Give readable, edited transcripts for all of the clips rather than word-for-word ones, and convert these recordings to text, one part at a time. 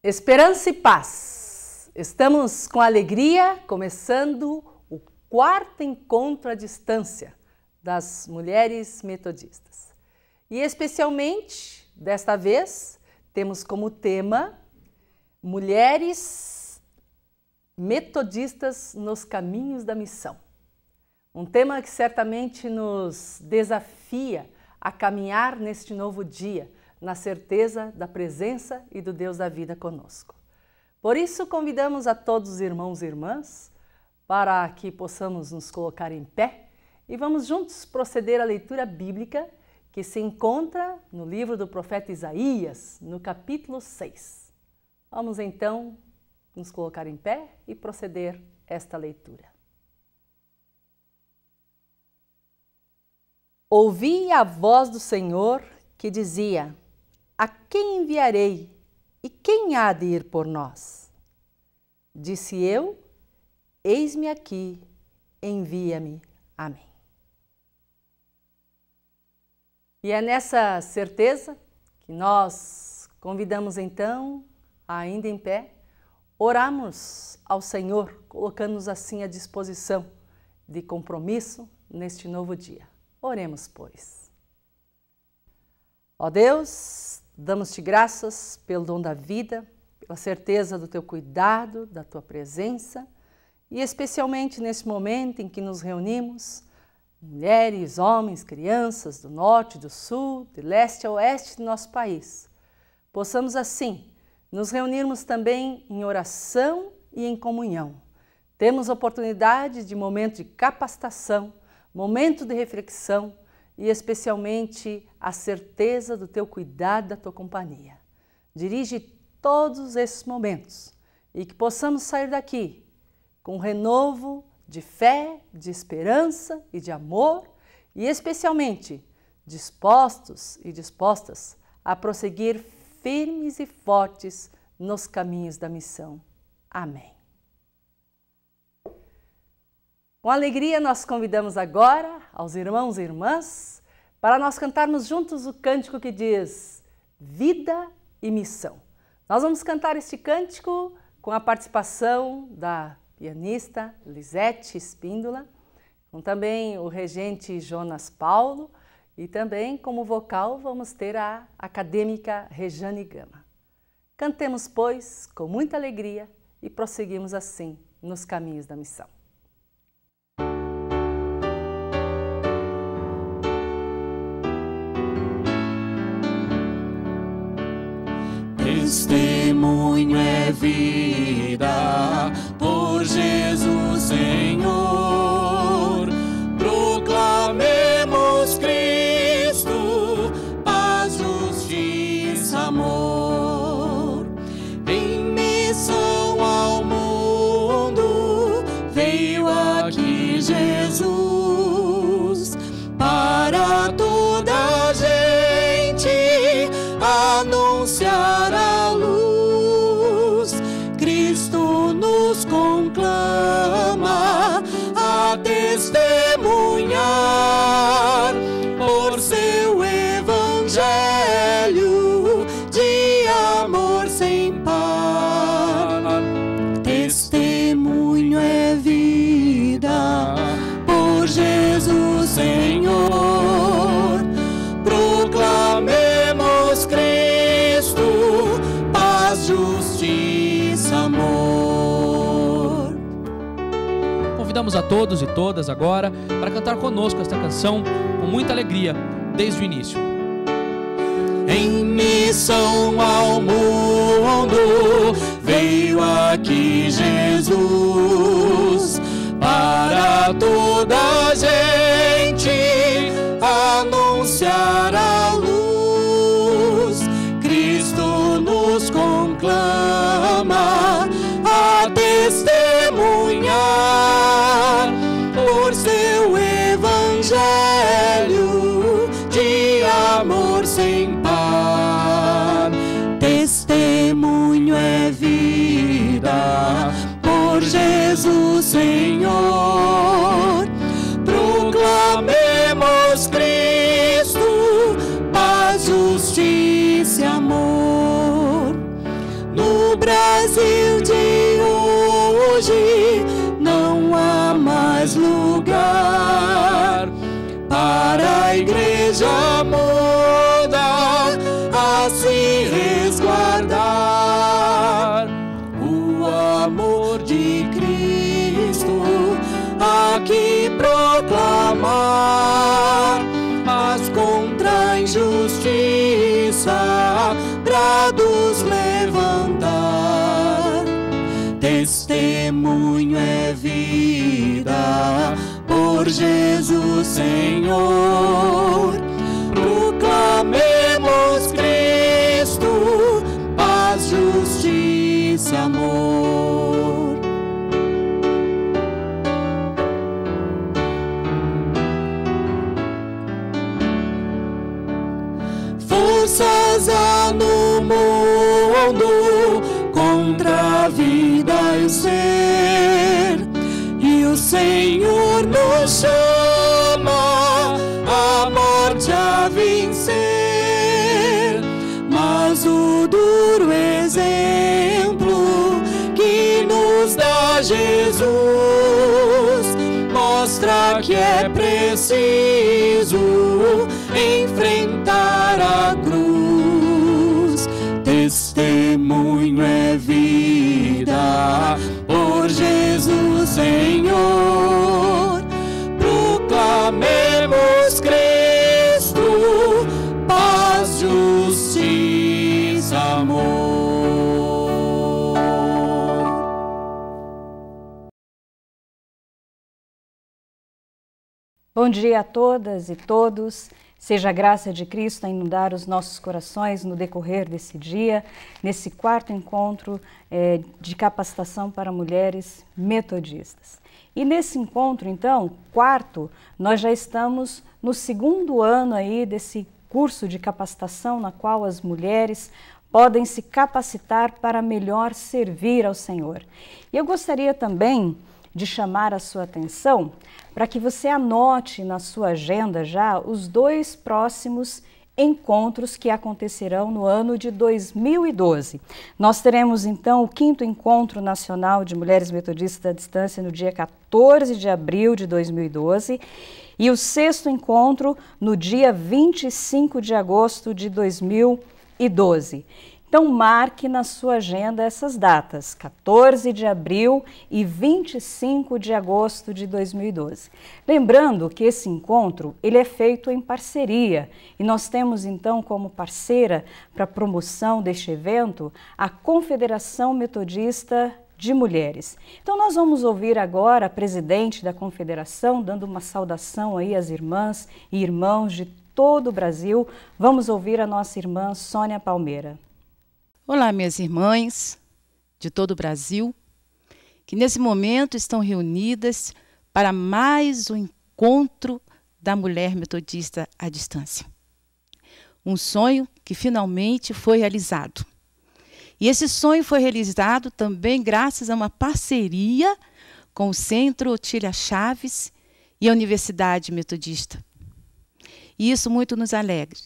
Esperança e paz. Estamos com alegria começando o 4º encontro à distância das mulheres metodistas. E especialmente, desta vez, temos como tema Mulheres metodistas nos caminhos da missão. Um tema que certamente nos desafia a caminhar neste novo dia, na certeza da presença e do Deus da vida conosco. Por isso, convidamos a todos os irmãos e irmãs para que possamos nos colocar em pé e vamos juntos proceder à leitura bíblica que se encontra no livro do profeta Isaías, no capítulo 6. Vamos então nos colocar em pé e proceder esta leitura. Ouvi a voz do Senhor que dizia: a quem enviarei e quem há de ir por nós? Disse eu: eis-me aqui, envia-me a mim. E é nessa certeza que nós convidamos então, ainda em pé, orarmos ao Senhor, colocando-nos assim à disposição de compromisso neste novo dia. Oremos, pois. Ó Deus, damos-te graças pelo dom da vida, pela certeza do teu cuidado, da tua presença e especialmente nesse momento em que nos reunimos, mulheres, homens, crianças do norte, do sul, de leste a oeste do nosso país. Possamos assim nos reunirmos também em oração e em comunhão. Temos oportunidade de momento de capacitação, momento de reflexão, e especialmente a certeza do teu cuidado, da tua companhia. Dirige todos esses momentos e que possamos sair daqui com um renovo de fé, de esperança e de amor e especialmente dispostos e dispostas a prosseguir firmes e fortes nos caminhos da missão. Amém. Com alegria, nós convidamos agora aos irmãos e irmãs para nós cantarmos juntos o cântico que diz Vida e Missão. Nós vamos cantar este cântico com a participação da pianista Lisete Espíndola, com também o regente Jonas Paulo e também como vocal vamos ter a acadêmica Rejane Gama. Cantemos, pois, com muita alegria e prosseguimos assim nos caminhos da missão. Testemunho é vida por Jesus Senhor. Proclamemos Cristo, paz, justiça, amor. Em missão ao mundo veio aqui Jesus para toda a gente anunciar a luz. Cristo nos conclama a testemunhar por seu evangelho de amor sem par. Testemunho é vida por Jesus Senhor. Proclamemos Cristo, paz, justiça, amor. Convidamos a todos e todas agora para cantar conosco esta canção com muita alegria desde o início. Em missão ao mundo veio aqui Jesus para toda a gente anunciar a luz. Cristo nos conclama a testemunhar por seu evangelho de amor sem par. Testemunho é vida por Jesus Senhor. Proclamemos Cristo, paz, justiça e amor. No Brasil de hoje não há mais lugar para a igreja muda a se resguardar. O amor de Cristo aqui proclamar, mas contra a injustiça brados levantar. Testemunho é vida por Jesus Senhor. Proclamemos Cristo, paz, justiça, amor. Forças há no mundo contra a vida e o ser, e o Senhor nos chama a morte a vencer. Mas o duro exemplo que nos dá Jesus mostra que é preciso enfrentar a cruz. Testemunho é vida por Jesus Senhor. Proclamemos Cristo, paz, justiça, amor. Bom dia a todas e todos. Seja a graça de Cristo a inundar os nossos corações no decorrer desse dia, nesse quarto encontro de capacitação para mulheres metodistas. E nesse encontro, então, quarto, nós já estamos no segundo ano aí desse curso de capacitação na qual as mulheres podem se capacitar para melhor servir ao Senhor. E eu gostaria também de chamar a sua atenção para que você anote na sua agenda já os 2 próximos encontros que acontecerão no ano de 2012. Nós teremos então o 5º Encontro Nacional de Mulheres Metodistas à Distância no dia 14 de abril de 2012 e o 6º encontro no dia 25 de agosto de 2012. Então, marque na sua agenda essas datas, 14 de abril e 25 de agosto de 2012. Lembrando que esse encontro ele é feito em parceria e nós temos, então, como parceira para a promoção deste evento a Confederação Metodista de Mulheres. Então, nós vamos ouvir agora a presidente da Confederação dando uma saudação aí às irmãs e irmãos de todo o Brasil. Vamos ouvir a nossa irmã Sônia Palmeira. Olá, minhas irmãs de todo o Brasil, que nesse momento estão reunidas para mais um encontro da mulher metodista à distância. Um sonho que finalmente foi realizado. E esse sonho foi realizado também graças a uma parceria com o Centro Otília Chaves e a Universidade Metodista. E isso muito nos alegra.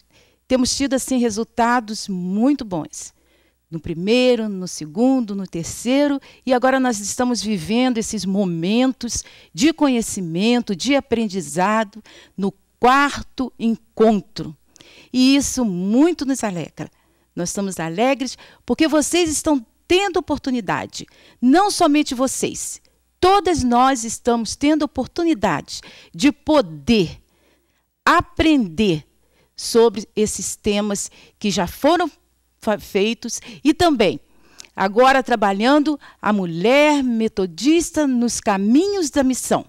Temos tido, assim, resultados muito bons. No primeiro, no segundo, no terceiro, e agora nós estamos vivendo esses momentos de conhecimento, de aprendizado, no 4º encontro. E isso muito nos alegra. Nós estamos alegres porque vocês estão tendo oportunidade, não somente vocês, todas nós estamos tendo oportunidade de poder aprender sobre esses temas que já foram feitos e também agora trabalhando a mulher metodista nos caminhos da missão.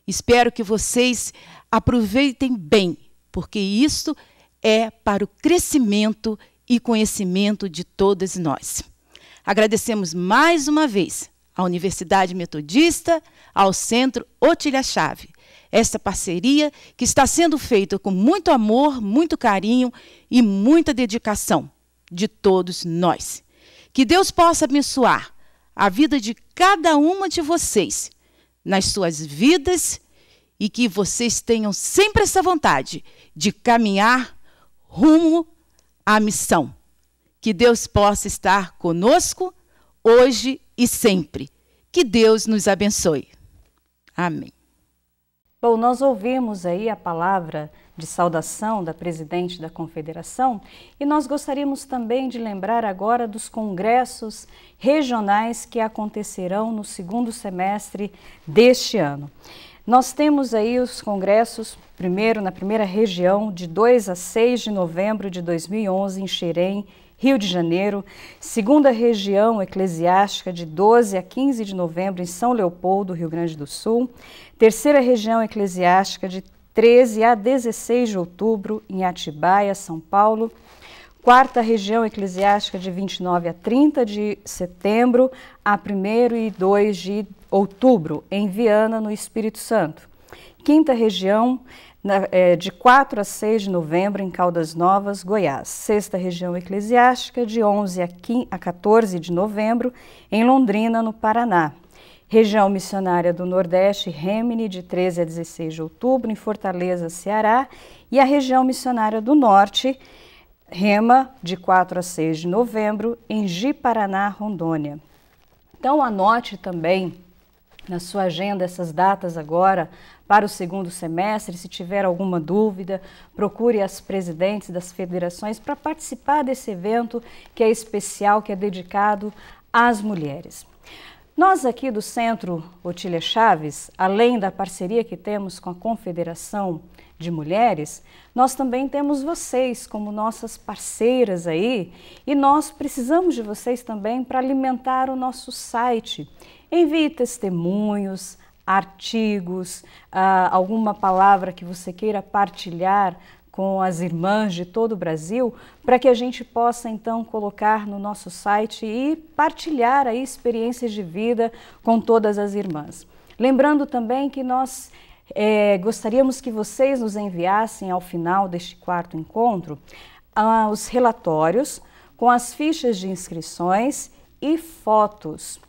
Espero que vocês aproveitem bem, porque isso é para o crescimento e conhecimento de todas nós. Agradecemos mais uma vez à Universidade Metodista, ao Centro Otília Chaves, esta parceria que está sendo feita com muito amor, muito carinho e muita dedicação de todos nós. Que Deus possa abençoar a vida de cada uma de vocês nas suas vidas e que vocês tenham sempre essa vontade de caminhar rumo à missão. Que Deus possa estar conosco hoje e sempre. Que Deus nos abençoe. Amém. Bom, nós ouvimos aí a palavra de saudação da presidente da Confederação e nós gostaríamos também de lembrar agora dos congressos regionais que acontecerão no segundo semestre deste ano. Nós temos aí os congressos, na primeira região, de 2 a 6 de novembro de 2011, em Xerém, Rio de Janeiro, segunda região eclesiástica, de 12 a 15 de novembro, em São Leopoldo, Rio Grande do Sul, terceira região eclesiástica, de 13 a 16 de outubro, em Atibaia, São Paulo, quarta região eclesiástica, de 29 a 30 de setembro, a 1º e 2 de outubro, em Viana, no Espírito Santo, quinta região, de 4 a 6 de novembro, em Caldas Novas, Goiás. Sexta região eclesiástica, de 11 a 14 de novembro, em Londrina, no Paraná. Região missionária do Nordeste, Remini, de 13 a 16 de outubro, em Fortaleza, Ceará. E a região missionária do Norte, Rema, de 4 a 6 de novembro, em Ji-Paraná, Rondônia. Então anote também na sua agenda essas datas agora para o segundo semestre. Se tiver alguma dúvida, procure as presidentes das federações para participar desse evento que é especial, que é dedicado às mulheres. Nós aqui do Centro Otília Chaves, além da parceria que temos com a Confederação de Mulheres, nós também temos vocês como nossas parceiras aí e nós precisamos de vocês também para alimentar o nosso site. Envie testemunhos, artigos, alguma palavra que você queira partilhar com as irmãs de todo o Brasil, para que a gente possa então colocar no nosso site e partilhar aí experiências de vida com todas as irmãs. Lembrando também que nós gostaríamos que vocês nos enviassem ao final deste quarto encontro os relatórios com as fichas de inscrições e fotos.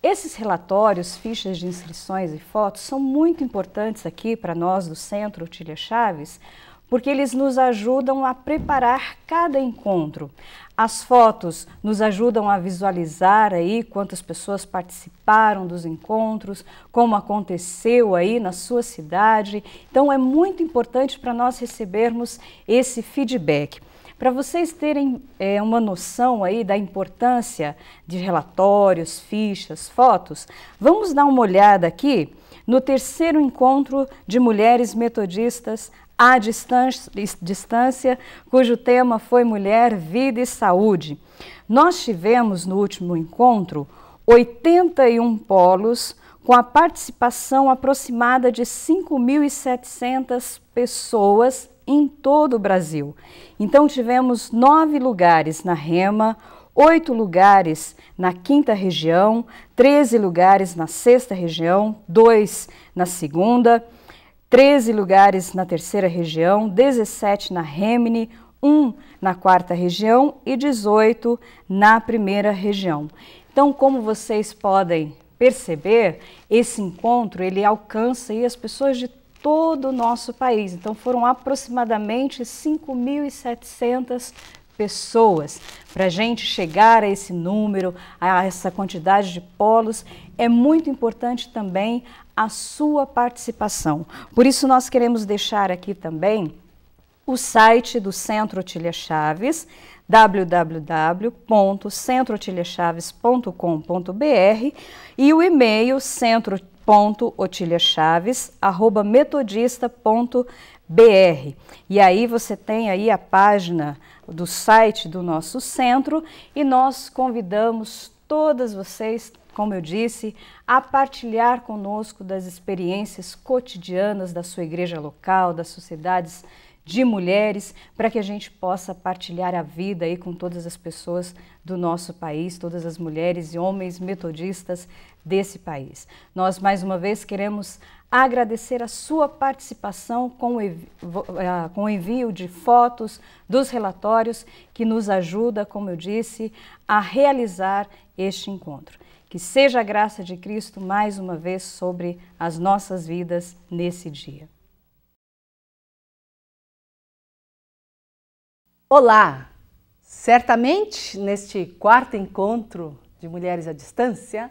Esses relatórios, fichas de inscrições e fotos são muito importantes aqui para nós do Centro Otília Chaves, porque eles nos ajudam a preparar cada encontro. As fotos nos ajudam a visualizar aí quantas pessoas participaram dos encontros, como aconteceu aí na sua cidade. Então é muito importante para nós recebermos esse feedback. Para vocês terem uma noção aí da importância de relatórios, fichas, fotos, vamos dar uma olhada aqui no terceiro encontro de mulheres metodistas à distância, cujo tema foi Mulher, Vida e Saúde. Nós tivemos no último encontro 81 polos com a participação aproximada de 5.700 pessoas em todo o Brasil. Então tivemos 9 lugares na Rema, 8 lugares na 5ª região, 13 lugares na 6ª região, 2 na 2ª, 13 lugares na 3ª região, 17 na Remini, 1 na 4ª região e 18 na 1ª região. Então, como vocês podem perceber, esse encontro ele alcança aí as pessoas de todo o nosso país. Então, foram aproximadamente 5.700 pessoas. Para a gente chegar a esse número, a essa quantidade de polos, é muito importante também a sua participação. Por isso, nós queremos deixar aqui também o site do Centro Otília Chaves, www.centrootiliachaves.com.br e o e-mail centro.otiliachaves@metodista.br. E aí você tem aí a página do site do nosso centro e nós convidamos todas vocês, como eu disse, a partilhar conosco das experiências cotidianas da sua igreja local, das sociedades de mulheres, para que a gente possa partilhar a vida aí com todas as pessoas do nosso país, todas as mulheres e homens metodistas desse país. Nós, mais uma vez, queremos agradecer a sua participação com o envio de fotos dos relatórios que nos ajuda, como eu disse, a realizar este encontro. Que seja a graça de Cristo mais uma vez sobre as nossas vidas nesse dia. Olá! Certamente, neste quarto encontro de Mulheres à Distância,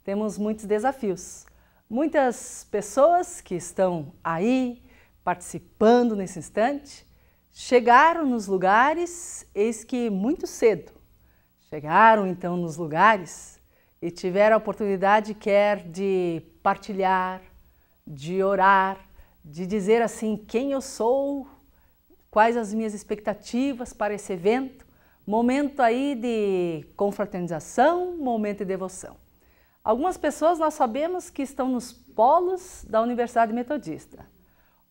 temos muitos desafios. Muitas pessoas que estão aí participando nesse instante chegaram nos lugares, eis que muito cedo. Chegaram então nos lugares e tiveram a oportunidade quer de partilhar, de orar, de dizer assim quem eu sou, quais as minhas expectativas para esse evento, momento aí de confraternização, momento de devoção. Algumas pessoas nós sabemos que estão nos polos da Universidade Metodista.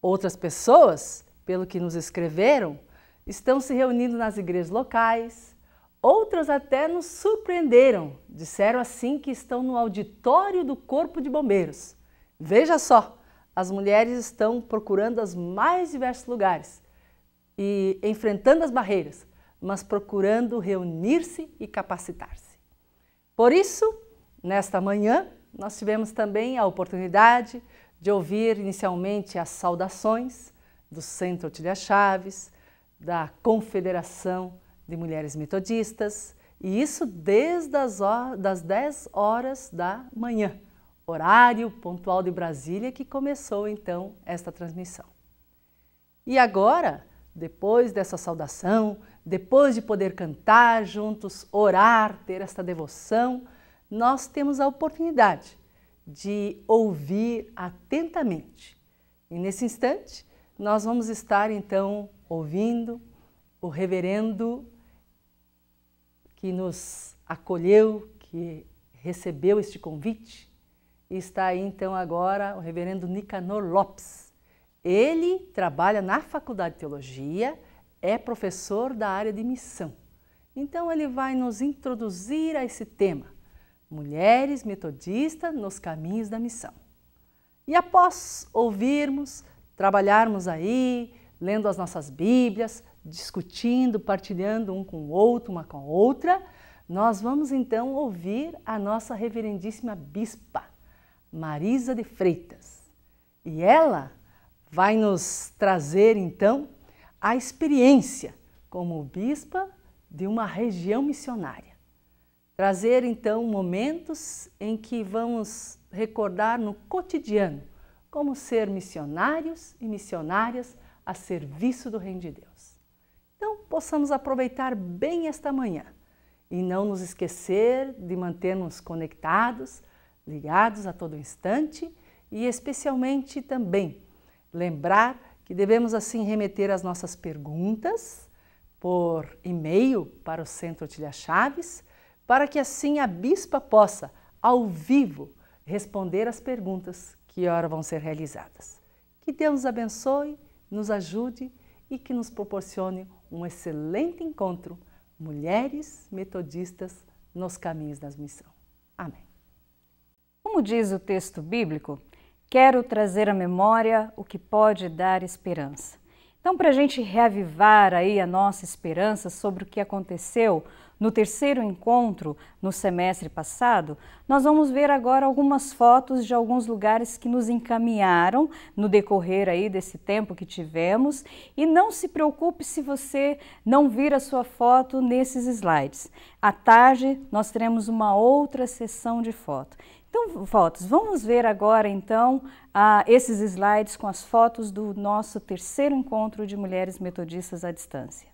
Outras pessoas, pelo que nos escreveram, estão se reunindo nas igrejas locais. Outras até nos surpreenderam, disseram assim que estão no auditório do Corpo de Bombeiros. Veja só, as mulheres estão procurando os mais diversos lugares e enfrentando as barreiras, mas procurando reunir-se e capacitar-se. Por isso, nesta manhã, nós tivemos também a oportunidade de ouvir inicialmente as saudações do Centro Otília Chaves, da Confederação de Mulheres Metodistas, e isso desde das 10 horas da manhã, horário pontual de Brasília, que começou então esta transmissão. E agora, depois dessa saudação, depois de poder cantar juntos, orar, ter esta devoção, nós temos a oportunidade de ouvir atentamente. E nesse instante, nós vamos estar então ouvindo o reverendo que nos acolheu, que recebeu este convite. E está aí então agora o reverendo Nicanor Lopes. Ele trabalha na Faculdade de Teologia, é professor da área de missão. Então ele vai nos introduzir a esse tema, Mulheres Metodistas nos Caminhos da Missão. E após ouvirmos, trabalharmos aí, lendo as nossas Bíblias, discutindo, partilhando um com o outro, uma com a outra, nós vamos então ouvir a nossa reverendíssima bispa, Marisa de Freitas. E ela vai nos trazer então a experiência como bispa de uma região missionária. Trazer então momentos em que vamos recordar no cotidiano como ser missionários e missionárias a serviço do Reino de Deus. Então, possamos aproveitar bem esta manhã e não nos esquecer de mantermos conectados, ligados a todo instante e especialmente também lembrar que devemos assim remeter as nossas perguntas por e-mail para o Centro Otília Chaves, para que assim a bispa possa, ao vivo, responder as perguntas que ora vão ser realizadas. Que Deus nos abençoe, nos ajude e que nos proporcione um excelente encontro, Mulheres Metodistas nos Caminhos da Missão. Amém. Como diz o texto bíblico, quero trazer à memória o que pode dar esperança. Então, para a gente reavivar aí a nossa esperança sobre o que aconteceu no terceiro encontro no semestre passado, nós vamos ver agora algumas fotos de alguns lugares que nos encaminharam no decorrer aí desse tempo que tivemos. E não se preocupe se você não vir a sua foto nesses slides. À tarde nós teremos uma outra sessão de foto. Então, vamos ver agora então esses slides com as fotos do nosso terceiro encontro de Mulheres Metodistas à Distância.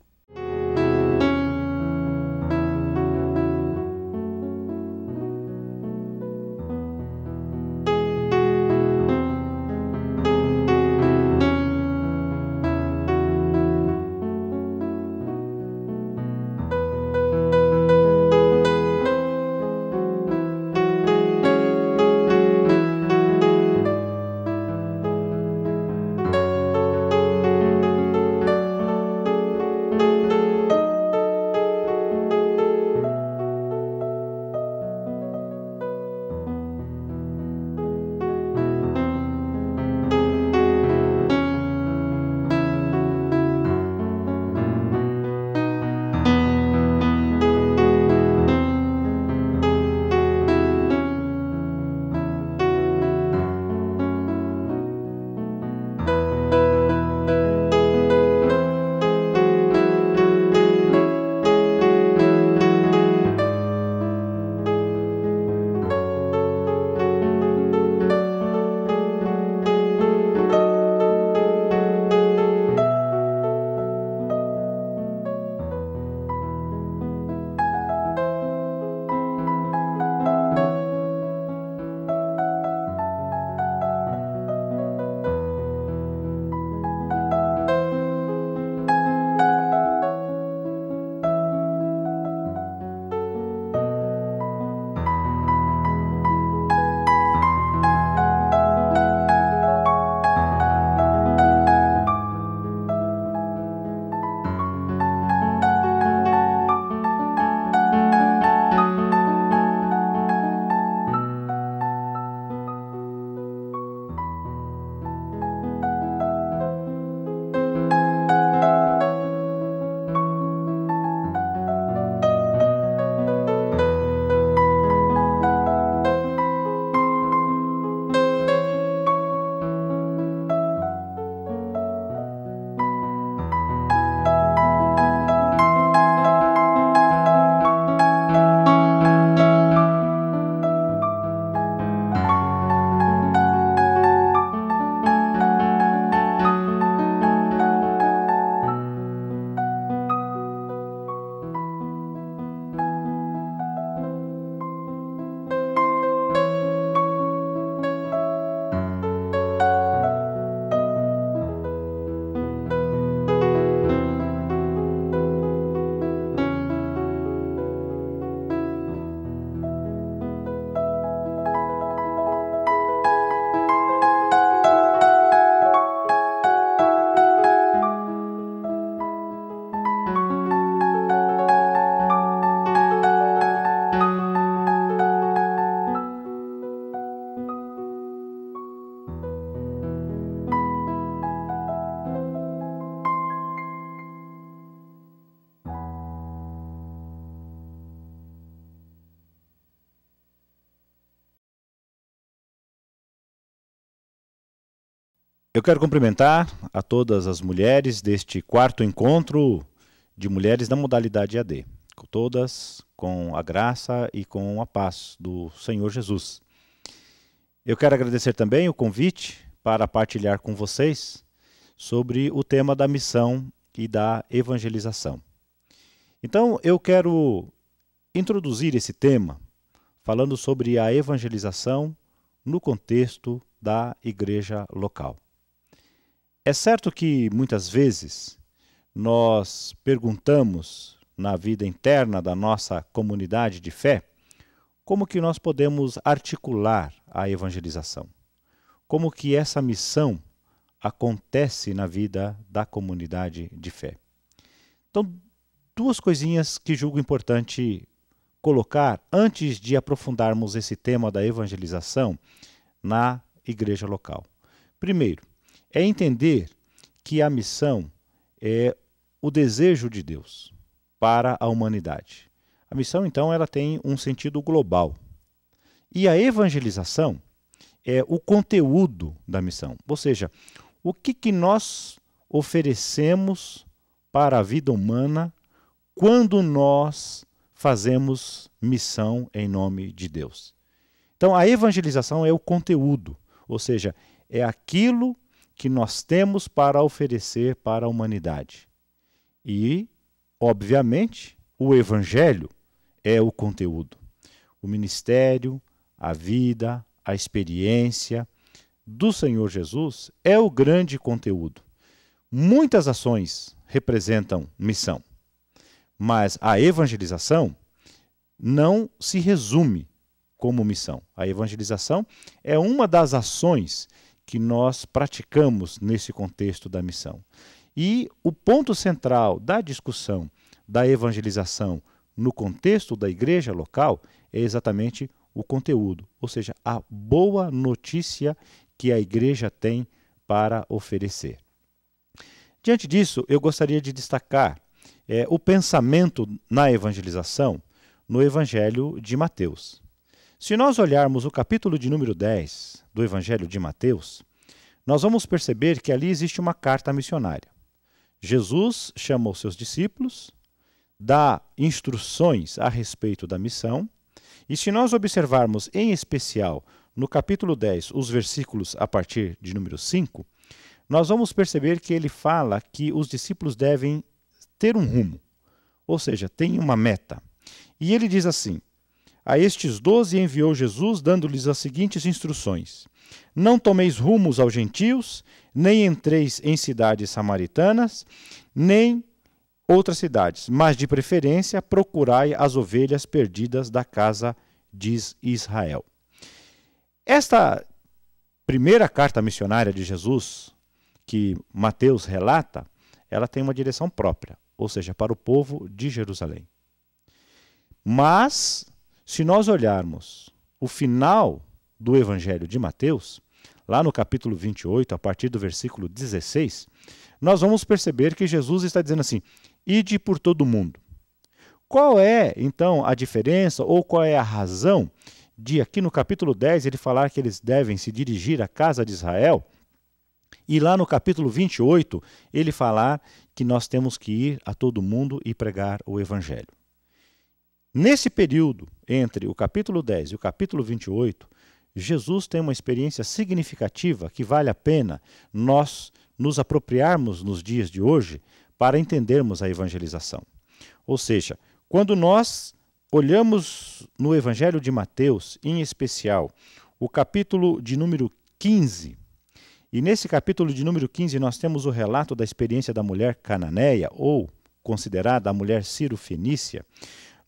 Eu quero cumprimentar a todas as mulheres deste quarto encontro de mulheres da modalidade EAD. Todas com a graça e com a paz do Senhor Jesus. Eu quero agradecer também o convite para partilhar com vocês sobre o tema da missão e da evangelização. Então, eu quero introduzir esse tema falando sobre a evangelização no contexto da igreja local. É certo que muitas vezes nós perguntamos na vida interna da nossa comunidade de fé como que nós podemos articular a evangelização. Como que essa missão acontece na vida da comunidade de fé. Então, duas coisinhas que julgo importante colocar antes de aprofundarmos esse tema da evangelização na igreja local. Primeiro, é entender que a missão é o desejo de Deus para a humanidade. A missão, então, ela tem um sentido global. E a evangelização é o conteúdo da missão. Ou seja, o que nós oferecemos para a vida humana quando nós fazemos missão em nome de Deus. Então, a evangelização é o conteúdo, ou seja, é aquilo que nós temos para oferecer para a humanidade. E, obviamente, o Evangelho é o conteúdo. O ministério, a vida, a experiência do Senhor Jesus é o grande conteúdo. Muitas ações representam missão, mas a evangelização não se resume como missão. A evangelização é uma das ações que nós praticamos nesse contexto da missão. E o ponto central da discussão da evangelização no contexto da igreja local é exatamente o conteúdo, ou seja, a boa notícia que a igreja tem para oferecer. Diante disso, eu gostaria de destacar o pensamento na evangelização no Evangelho de Mateus. Se nós olharmos o capítulo de número 10 do Evangelho de Mateus, nós vamos perceber que ali existe uma carta missionária. Jesus chama os seus discípulos, dá instruções a respeito da missão, e se nós observarmos em especial no capítulo 10 os versículos a partir de número 5, nós vamos perceber que ele fala que os discípulos devem ter um rumo, ou seja, tem uma meta. E ele diz assim: a estes 12 enviou Jesus, dando-lhes as seguintes instruções: não tomeis rumos aos gentios, nem entreis em cidades samaritanas, nem outras cidades, mas de preferência procurai as ovelhas perdidas da casa de Israel. Esta primeira carta missionária de Jesus, que Mateus relata, ela tem uma direção própria, ou seja, para o povo de Jerusalém. Mas, se nós olharmos o final do Evangelho de Mateus, lá no capítulo 28, a partir do versículo 16, nós vamos perceber que Jesus está dizendo assim: ide por todo o mundo. Qual é, então, a diferença ou qual é a razão de aqui no capítulo 10 ele falar que eles devem se dirigir à casa de Israel e lá no capítulo 28 ele falar que nós temos que ir a todo mundo e pregar o Evangelho? Nesse período, entre o capítulo 10 e o capítulo 28, Jesus tem uma experiência significativa que vale a pena nós nos apropriarmos nos dias de hoje para entendermos a evangelização. Ou seja, quando nós olhamos no Evangelho de Mateus, em especial, o capítulo de número 15, e nesse capítulo de número 15 nós temos o relato da experiência da mulher cananeia, ou considerada a mulher Ciro-fenícia,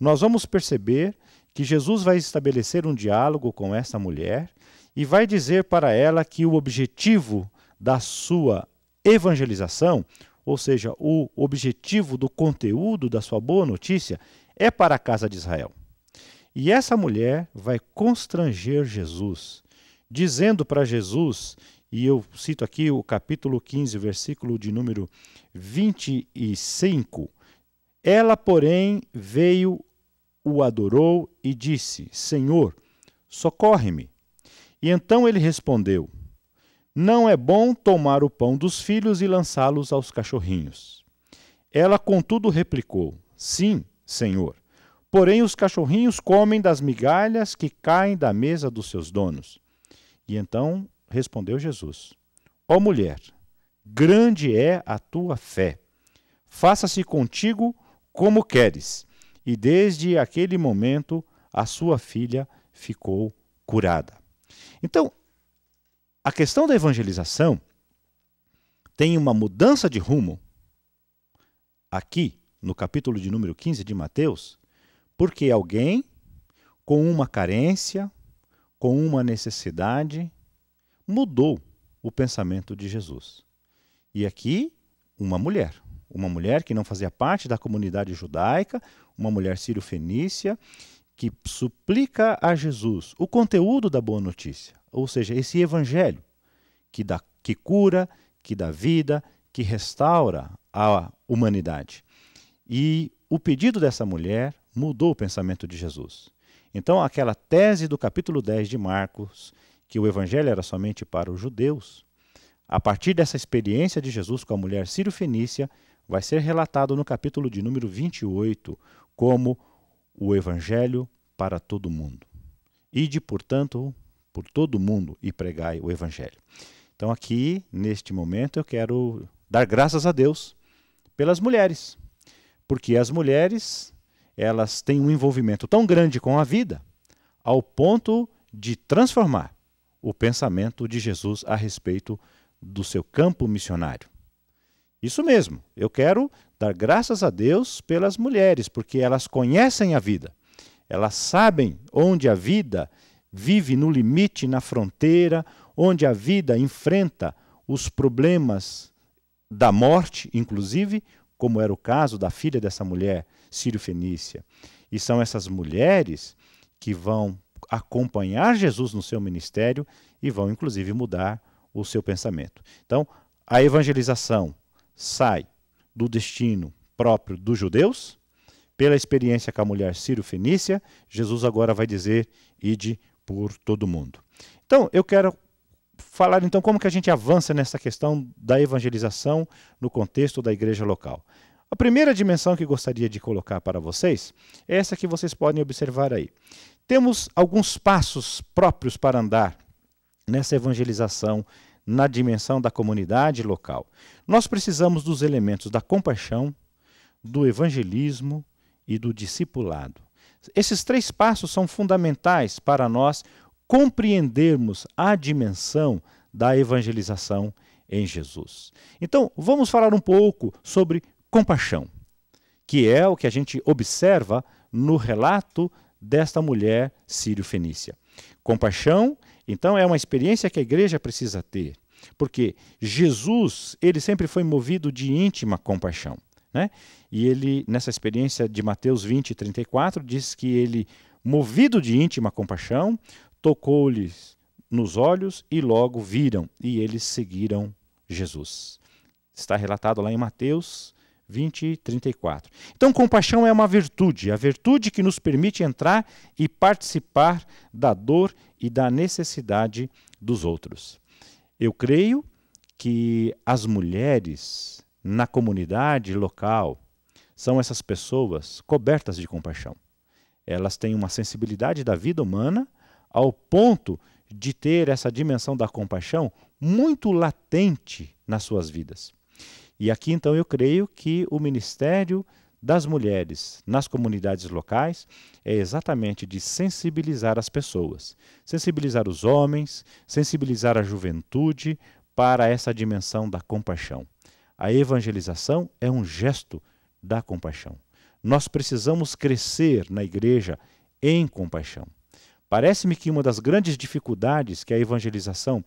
nós vamos perceber que Jesus vai estabelecer um diálogo com essa mulher e vai dizer para ela que o objetivo da sua evangelização, ou seja, o objetivo do conteúdo da sua boa notícia, é para a casa de Israel. E essa mulher vai constranger Jesus, dizendo para Jesus, e eu cito aqui o capítulo 15, versículo de número 25, ela, porém, veio, o adorou e disse: Senhor, socorre-me. E então ele respondeu: não é bom tomar o pão dos filhos e lançá-los aos cachorrinhos. Ela, contudo, replicou: sim, Senhor. Porém, os cachorrinhos comem das migalhas que caem da mesa dos seus donos. E então respondeu Jesus: ó mulher, grande é a tua fé. Faça-se contigo como queres. E desde aquele momento a sua filha ficou curada. Então, a questão da evangelização tem uma mudança de rumo aqui no capítulo de número 15 de Mateus, porque alguém com uma carência, com uma necessidade, mudou o pensamento de Jesus. E aqui, uma mulher que não fazia parte da comunidade judaica, uma mulher sírio-fenícia, que suplica a Jesus o conteúdo da boa notícia, ou seja, esse evangelho que cura, que dá vida, que restaura a humanidade. E o pedido dessa mulher mudou o pensamento de Jesus. Então, aquela tese do capítulo 10 de Marcos, que o evangelho era somente para os judeus, a partir dessa experiência de Jesus com a mulher sírio-fenícia, vai ser relatado no capítulo de número 28 como o evangelho para todo mundo. Ide, portanto, por todo mundo e pregai o evangelho. Então aqui, neste momento, eu quero dar graças a Deus pelas mulheres, porque as mulheres, elas têm um envolvimento tão grande com a vida, ao ponto de transformar o pensamento de Jesus a respeito do seu campo missionário. Isso mesmo, eu quero dar graças a Deus pelas mulheres, porque elas conhecem a vida. Elas sabem onde a vida vive no limite, na fronteira, onde a vida enfrenta os problemas da morte, inclusive, como era o caso da filha dessa mulher sírio-fenícia. E são essas mulheres que vão acompanhar Jesus no seu ministério e vão, inclusive, mudar o seu pensamento. Então, a evangelização sai do destino próprio dos judeus. Pela experiência com a mulher sírio-fenícia, Jesus agora vai dizer: ide por todo mundo. Então, eu quero falar então como que a gente avança nessa questão da evangelização no contexto da igreja local. A primeira dimensão que gostaria de colocar para vocês é essa que vocês podem observar aí. Temos alguns passos próprios para andar nessa evangelização na dimensão da comunidade local. Nós precisamos dos elementos da compaixão, do evangelismo e do discipulado. Esses três passos são fundamentais para nós compreendermos a dimensão da evangelização em Jesus. Então, vamos falar um pouco sobre compaixão, que é o que a gente observa no relato desta mulher sírio-fenícia. Compaixão, então, é uma experiência que a igreja precisa ter, porque Jesus, ele sempre foi movido de íntima compaixão, né? E ele, nessa experiência de Mateus 20, 34, diz que ele, movido de íntima compaixão, tocou-lhes nos olhos e logo viram, e eles seguiram Jesus. Está relatado lá em Mateus 20, 34. Então, compaixão é uma virtude, a virtude que nos permite entrar e participar da dor e da necessidade dos outros. Eu creio que as mulheres na comunidade local são essas pessoas cobertas de compaixão. Elas têm uma sensibilidade da vida humana ao ponto de ter essa dimensão da compaixão muito latente nas suas vidas. E aqui, então, eu creio que o ministério das mulheres nas comunidades locais é exatamente de sensibilizar as pessoas, sensibilizar os homens, sensibilizar a juventude para essa dimensão da compaixão. A evangelização é um gesto da compaixão. Nós precisamos crescer na igreja em compaixão. Parece-me que uma das grandes dificuldades que a evangelização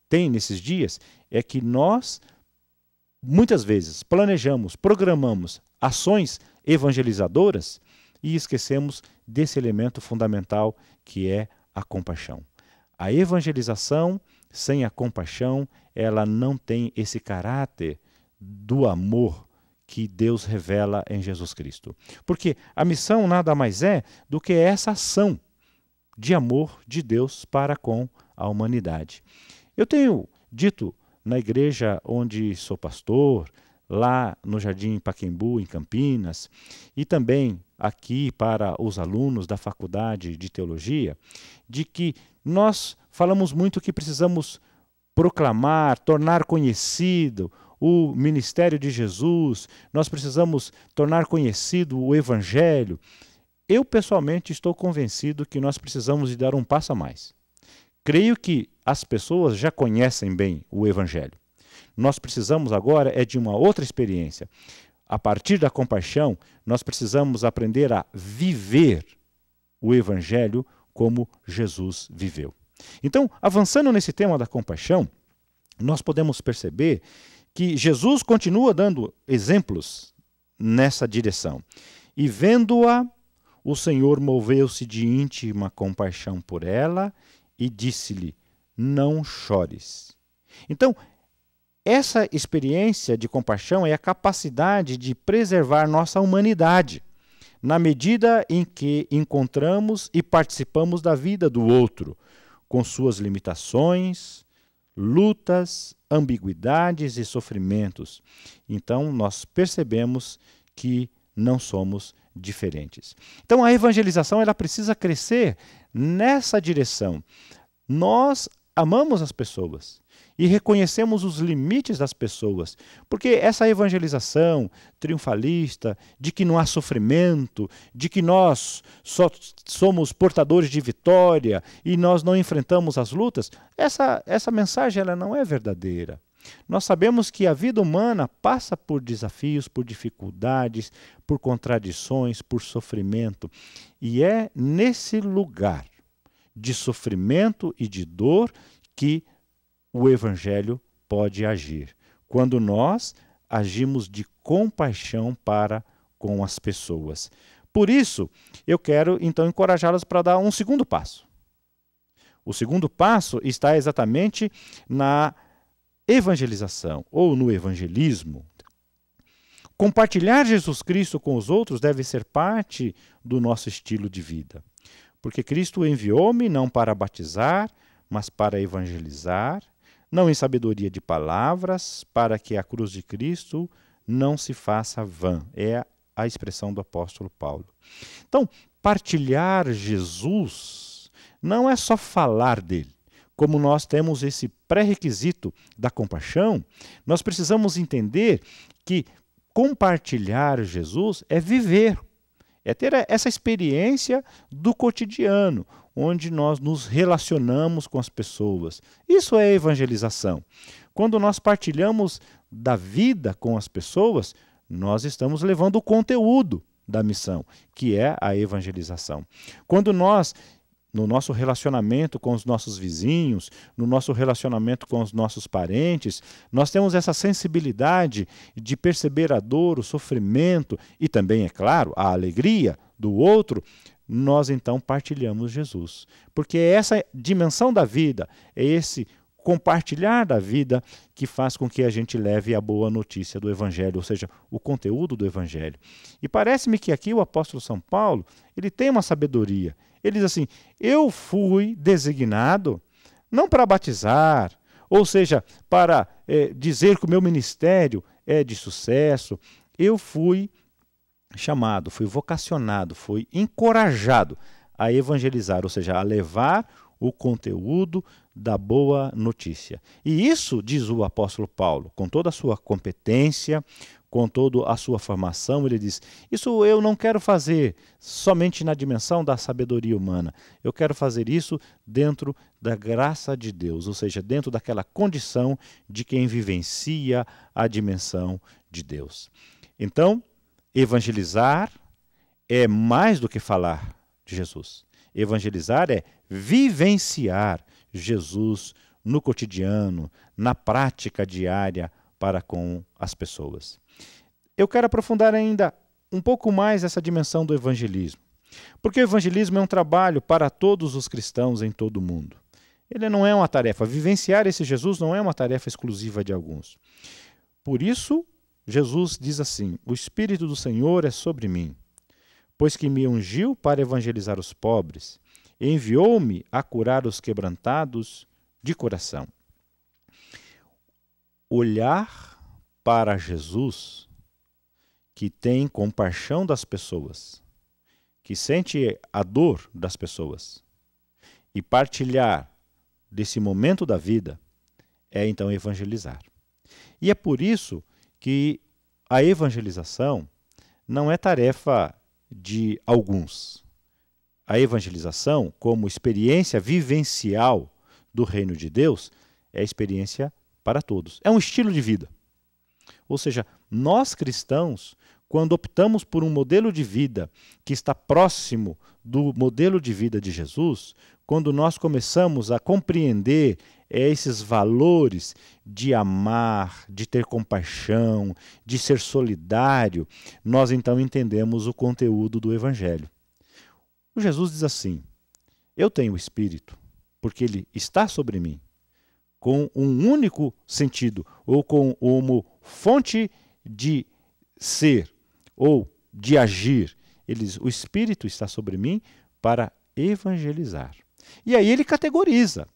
tem nesses dias é que nós, muitas vezes, planejamos, programamos ações evangelizadoras e esquecemos desse elemento fundamental que é a compaixão. A evangelização sem a compaixão, ela não tem esse caráter do amor que Deus revela em Jesus Cristo. Porque a missão nada mais é do que essa ação de amor de Deus para com a humanidade. Eu tenho dito na igreja onde sou pastor, lá no Jardim Pacaembu, em Campinas, e também aqui para os alunos da Faculdade de Teologia, de que nós falamos muito que precisamos proclamar, tornar conhecido o ministério de Jesus, nós precisamos tornar conhecido o Evangelho. Eu, pessoalmente, estou convencido que nós precisamos de dar um passo a mais. Creio que as pessoas já conhecem bem o Evangelho. Nós precisamos agora de uma outra experiência. A partir da compaixão, nós precisamos aprender a viver o Evangelho como Jesus viveu. Então, avançando nesse tema da compaixão, nós podemos perceber que Jesus continua dando exemplos nessa direção. E vendo-a, o Senhor moveu-se de íntima compaixão por ela e disse-lhe: não chores. Então, essa experiência de compaixão é a capacidade de preservar nossa humanidade, na medida em que encontramos e participamos da vida do outro, com suas limitações, lutas, ambiguidades e sofrimentos. Então, nós percebemos que não somos diferentes. Então, a evangelização ela precisa crescer nessa direção. Nós amamos as pessoas e reconhecemos os limites das pessoas, porque essa evangelização triunfalista, de que não há sofrimento, de que nós só somos portadores de vitória e nós não enfrentamos as lutas, essa mensagem ela não é verdadeira. Nós sabemos que a vida humana passa por desafios, por dificuldades, por contradições, por sofrimento, e é nesse lugar de sofrimento e de dor que o Evangelho pode agir, quando nós agimos de compaixão para com as pessoas. Por isso, eu quero então encorajá-las para dar um segundo passo. O segundo passo está exatamente na evangelização ou no evangelismo. Compartilhar Jesus Cristo com os outros deve ser parte do nosso estilo de vida, porque Cristo enviou-me não para batizar, mas para evangelizar, não em sabedoria de palavras, para que a cruz de Cristo não se faça vã. É a expressão do apóstolo Paulo. Então, partilhar Jesus não é só falar dele. Como nós temos esse pré-requisito da compaixão, nós precisamos entender que compartilhar Jesus é viver, é ter essa experiência do cotidiano, onde nós nos relacionamos com as pessoas. Isso é evangelização. Quando nós partilhamos da vida com as pessoas, nós estamos levando o conteúdo da missão, que é a evangelização. Quando nós, no nosso relacionamento com os nossos vizinhos, no nosso relacionamento com os nossos parentes, nós temos essa sensibilidade de perceber a dor, o sofrimento e também, é claro, a alegria do outro, nós então partilhamos Jesus. Porque é essa dimensão da vida, é esse compartilhar da vida que faz com que a gente leve a boa notícia do Evangelho, ou seja, o conteúdo do Evangelho. E parece-me que aqui o apóstolo São Paulo, ele tem uma sabedoria. Ele diz assim: eu fui designado não para batizar, ou seja, para dizer que o meu ministério é de sucesso. Eu fui chamado, fui vocacionado, fui encorajado a evangelizar, ou seja, a levar o conteúdo da boa notícia. E isso, diz o apóstolo Paulo, com toda a sua competência, com toda a sua formação, ele diz: isso eu não quero fazer somente na dimensão da sabedoria humana, eu quero fazer isso dentro da graça de Deus, ou seja, dentro daquela condição de quem vivencia a dimensão de Deus. Então, evangelizar é mais do que falar de Jesus. Evangelizar é vivenciar Jesus no cotidiano, na prática diária para com as pessoas. Eu quero aprofundar ainda um pouco mais essa dimensão do evangelismo, porque o evangelismo é um trabalho para todos os cristãos em todo o mundo. Ele não é uma tarefa, vivenciar esse Jesus não é uma tarefa exclusiva de alguns. Por isso, Jesus diz assim: o Espírito do Senhor é sobre mim, pois que me ungiu para evangelizar os pobres, enviou-me a curar os quebrantados de coração. olhar para Jesus, que tem compaixão das pessoas, que sente a dor das pessoas, e partilhar desse momento da vida, é então evangelizar. E é por isso que a evangelização não é tarefa de alguns. A evangelização, como experiência vivencial do reino de Deus, é experiência para todos. É um estilo de vida. Ou seja, nós cristãos, quando optamos por um modelo de vida que está próximo do modelo de vida de Jesus, quando nós começamos a compreender esses valores de amar, de ter compaixão, de ser solidário, nós então entendemos o conteúdo do Evangelho. O Jesus diz assim: eu tenho o Espírito, porque ele está sobre mim, com um único sentido, ou com uma fonte de ser, ou de agir. Ele diz, o Espírito está sobre mim para evangelizar. E aí ele categoriza.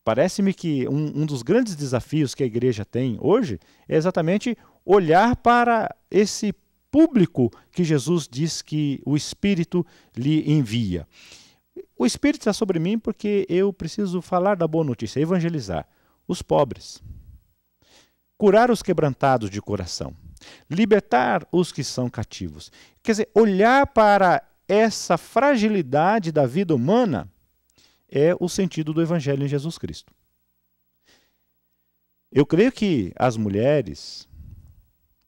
Parece-me que um dos grandes desafios que a igreja tem hoje é exatamente olhar para esse público que Jesus diz que o Espírito lhe envia. O Espírito está sobre mim porque eu preciso falar da boa notícia, evangelizar os pobres, curar os quebrantados de coração, libertar os que são cativos. Quer dizer, olhar para essa fragilidade da vida humana é o sentido do Evangelho em Jesus Cristo. Eu creio que as mulheres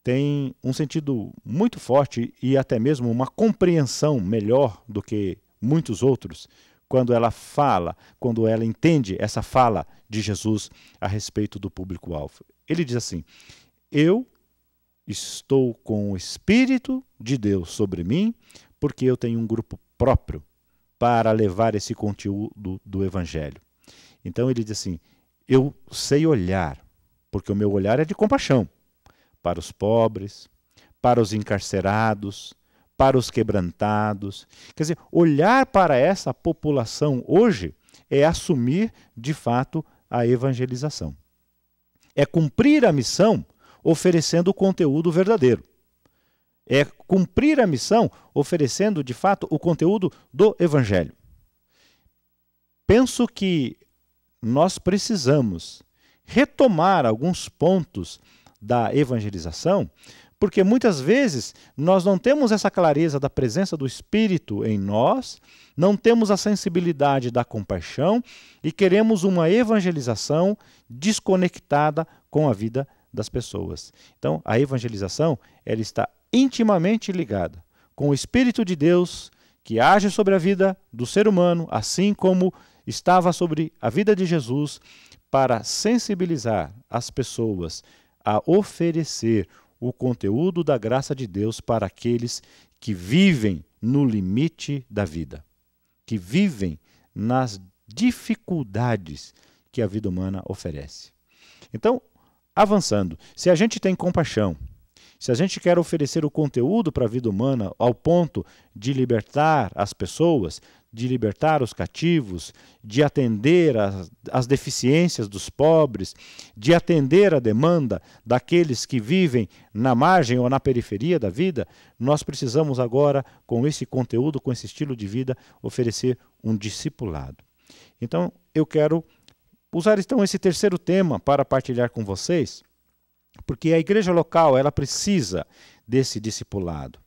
têm um sentido muito forte e até mesmo uma compreensão melhor do que muitos outros quando ela fala, quando ela entende essa fala de Jesus a respeito do público-alvo. Ele diz assim: eu estou com o Espírito de Deus sobre mim porque eu tenho um grupo próprio para levar esse conteúdo do Evangelho. Então ele diz assim, eu sei olhar, porque o meu olhar é de compaixão, para os pobres, para os encarcerados, para os quebrantados. Quer dizer, olhar para essa população hoje é assumir, de fato, a evangelização. É cumprir a missão oferecendo o conteúdo verdadeiro. É cumprir a missão oferecendo, de fato, o conteúdo do Evangelho. Penso que nós precisamos retomar alguns pontos da evangelização, porque muitas vezes nós não temos essa clareza da presença do Espírito em nós, não temos a sensibilidade da compaixão e queremos uma evangelização desconectada com a vida das pessoas. Então, a evangelização, ela está intimamente ligada com o Espírito de Deus que age sobre a vida do ser humano, assim como estava sobre a vida de Jesus, para sensibilizar as pessoas a oferecer o conteúdo da graça de Deus para aqueles que vivem no limite da vida, que vivem nas dificuldades que a vida humana oferece. Então, avançando, se a gente tem compaixão, se a gente quer oferecer o conteúdo para a vida humana ao ponto de libertar as pessoas, de libertar os cativos, de atender às deficiências dos pobres, de atender a demanda daqueles que vivem na margem ou na periferia da vida, nós precisamos agora, com esse conteúdo, com esse estilo de vida, oferecer um discipulado. Então, eu quero usar então esse terceiro tema para partilhar com vocês, porque a igreja local ela precisa desse discipulado.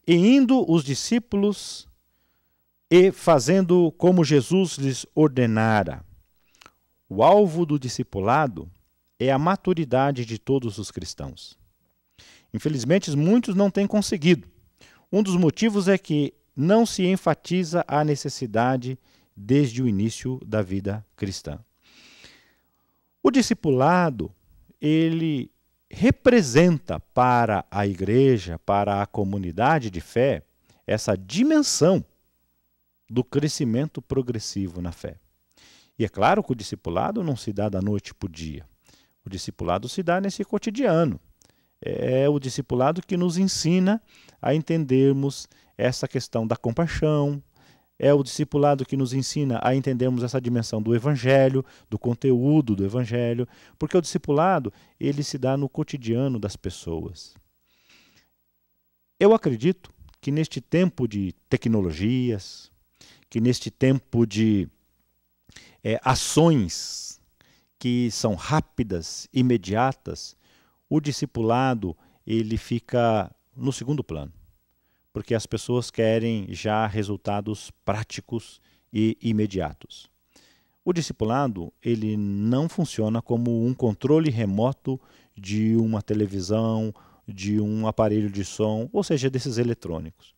E indo os discípulos e fazendo como Jesus lhes ordenara. O alvo do discipulado é a maturidade de todos os cristãos. Infelizmente, muitos não têm conseguido. Um dos motivos é que não se enfatiza a necessidade desde o início da vida cristã. O discipulado, ele representa para a igreja, para a comunidade de fé, essa dimensão do crescimento progressivo na fé. E é claro que o discipulado não se dá da noite para o dia. O discipulado se dá nesse cotidiano. É o discipulado que nos ensina a entendermos essa questão da compaixão, é o discipulado que nos ensina a entendermos essa dimensão do Evangelho, do conteúdo do Evangelho, porque o discipulado, ele se dá no cotidiano das pessoas. Eu acredito que neste tempo de tecnologias, que neste tempo de ações que são rápidas, imediatas, o discipulado ele fica no segundo plano, porque as pessoas querem já resultados práticos e imediatos. O discipulado ele não funciona como um controle remoto de uma televisão, de um aparelho de som, ou seja, desses eletrônicos.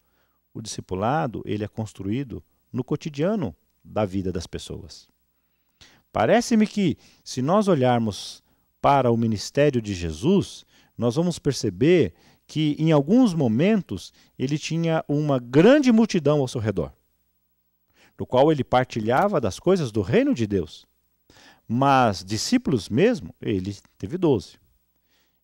O discipulado ele é construído no cotidiano da vida das pessoas. Parece-me que, se nós olharmos para o ministério de Jesus, nós vamos perceber que, em alguns momentos, ele tinha uma grande multidão ao seu redor, do qual ele partilhava das coisas do reino de Deus. Mas discípulos mesmo, ele teve 12.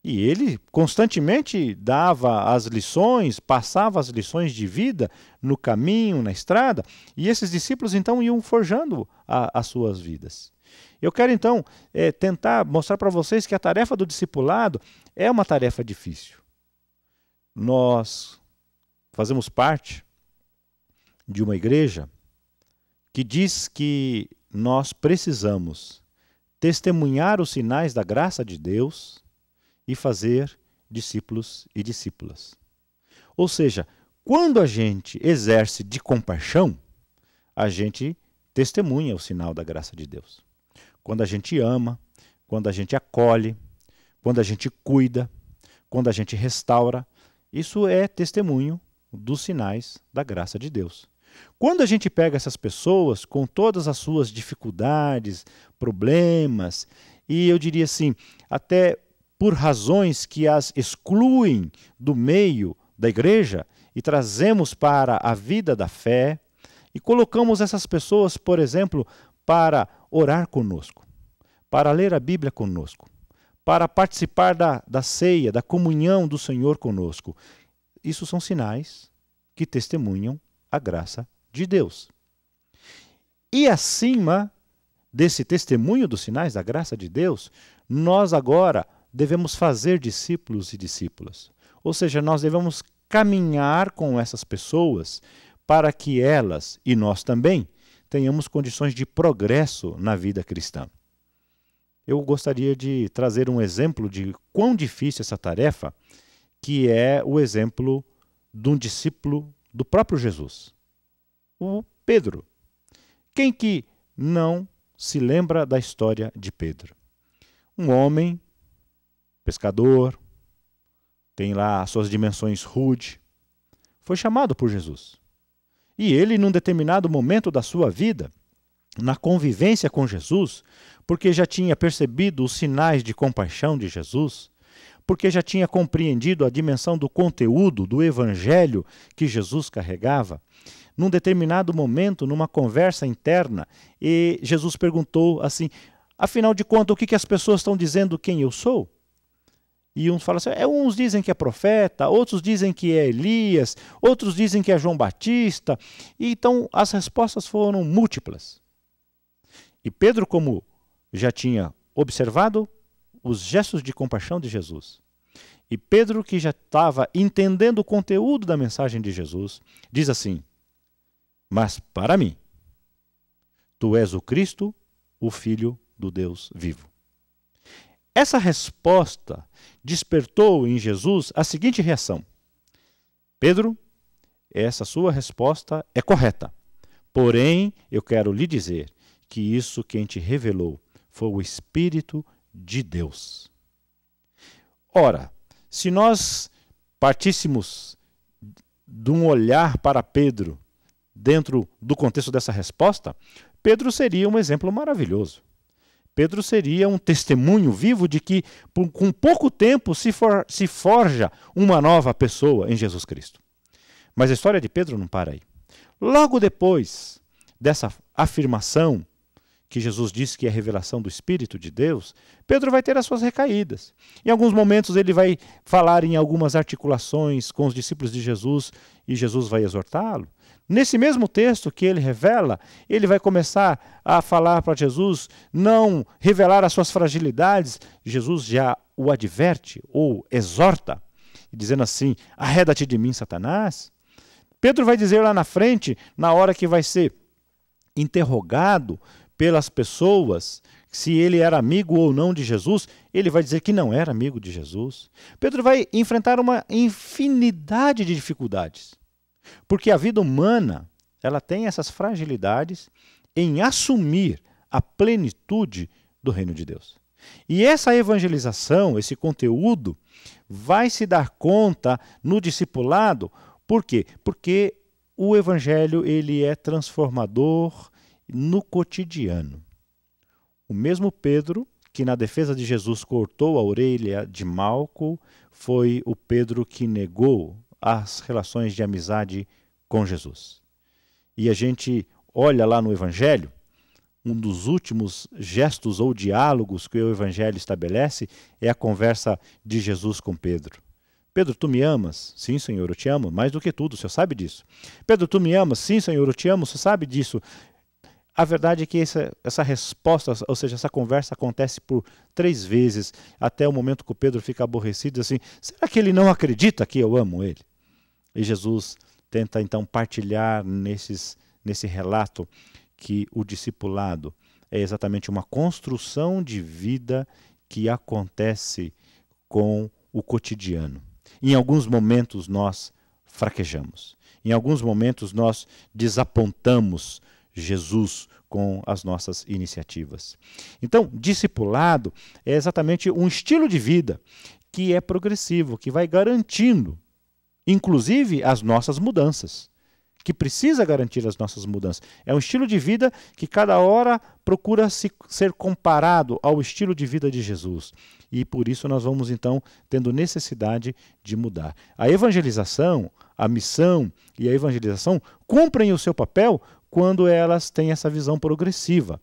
E ele constantemente dava as lições, passava as lições de vida no caminho, na estrada, e esses discípulos então iam forjando as suas vidas. Eu quero então tentar mostrar para vocês que a tarefa do discipulado é uma tarefa difícil. Nós fazemos parte de uma igreja que diz que nós precisamos testemunhar os sinais da graça de Deus e fazer discípulos e discípulas. Ou seja, quando a gente exerce de compaixão, a gente testemunha o sinal da graça de Deus. Quando a gente ama, quando a gente acolhe, quando a gente cuida, quando a gente restaura, isso é testemunho dos sinais da graça de Deus. Quando a gente pega essas pessoas com todas as suas dificuldades, problemas, e eu diria assim, até por razões que as excluem do meio da igreja, e trazemos para a vida da fé, e colocamos essas pessoas, por exemplo, para orar conosco, para ler a Bíblia conosco, para participar da ceia, da comunhão do Senhor conosco. Isso são sinais que testemunham a graça de Deus. E acima desse testemunho dos sinais da graça de Deus, nós agora devemos fazer discípulos e discípulas. Ou seja, nós devemos caminhar com essas pessoas para que elas, e nós também, tenhamos condições de progresso na vida cristã. Eu gostaria de trazer um exemplo de quão difícil essa tarefa, que é o exemplo de um discípulo do próprio Jesus, o Pedro. Quem que não se lembra da história de Pedro? Um homem, pescador, tem lá as suas dimensões rude, foi chamado por Jesus. E ele, num determinado momento da sua vida, na convivência com Jesus, porque já tinha percebido os sinais de compaixão de Jesus, porque já tinha compreendido a dimensão do conteúdo do evangelho que Jesus carregava, num determinado momento, numa conversa interna, e Jesus perguntou assim, afinal de contas, o que as pessoas estão dizendo quem eu sou? E uns falam assim, uns dizem que é profeta, outros dizem que é Elias, outros dizem que é João Batista. E então as respostas foram múltiplas. E Pedro, como já tinha observado os gestos de compaixão de Jesus, e Pedro, que já estava entendendo o conteúdo da mensagem de Jesus, diz assim, mas para mim, tu és o Cristo, o Filho do Deus vivo. Essa resposta despertou em Jesus a seguinte reação. Pedro, essa sua resposta é correta. Porém, eu quero lhe dizer que isso quem te revelou foi o Espírito de Deus. Ora, se nós partíssemos de um olhar para Pedro dentro do contexto dessa resposta, Pedro seria um exemplo maravilhoso. Pedro seria um testemunho vivo de que, com pouco tempo, se forja uma nova pessoa em Jesus Cristo. Mas a história de Pedro não para aí. Logo depois dessa afirmação, que Jesus disse que é a revelação do Espírito de Deus, Pedro vai ter as suas recaídas. Em alguns momentos ele vai falar em algumas articulações com os discípulos de Jesus e Jesus vai exortá-lo. Nesse mesmo texto que ele revela, ele vai começar a falar para Jesus não revelar as suas fragilidades. Jesus já o adverte ou exorta, dizendo assim: arreda-te de mim, Satanás. Pedro vai dizer lá na frente, na hora que vai ser interrogado pelas pessoas, se ele era amigo ou não de Jesus, ele vai dizer que não era amigo de Jesus. Pedro vai enfrentar uma infinidade de dificuldades, porque a vida humana, ela tem essas fragilidades em assumir a plenitude do reino de Deus. E essa evangelização, esse conteúdo, vai se dar conta no discipulado. Por quê? Porque o evangelho ele é transformador no cotidiano. O mesmo Pedro que na defesa de Jesus cortou a orelha de Malco foi o Pedro que negou as relações de amizade com Jesus. E a gente olha lá no evangelho, um dos últimos gestos ou diálogos que o evangelho estabelece é a conversa de Jesus com Pedro. Pedro, tu me amas? Sim, Senhor, eu te amo. Mais do que tudo, o Senhor sabe disso. Pedro, tu me amas? Sim, Senhor, eu te amo, o Senhor sabe disso. A verdade é que essa resposta, ou seja, essa conversa acontece por 3 vezes, até o momento que o Pedro fica aborrecido, assim, será que ele não acredita que eu amo ele? E Jesus tenta então partilhar nesse relato que o discipulado é exatamente uma construção de vida que acontece com o cotidiano. Em alguns momentos nós fraquejamos. Em alguns momentos nós desapontamos Jesus com as nossas iniciativas. Então, discipulado é exatamente um estilo de vida que é progressivo, que vai garantindo, inclusive, as nossas mudanças, que precisa garantir as nossas mudanças. É um estilo de vida que cada hora procura ser comparado ao estilo de vida de Jesus. E por isso nós vamos então tendo necessidade de mudar. A evangelização, a missão e a evangelização cumprem o seu papel quando elas têm essa visão progressiva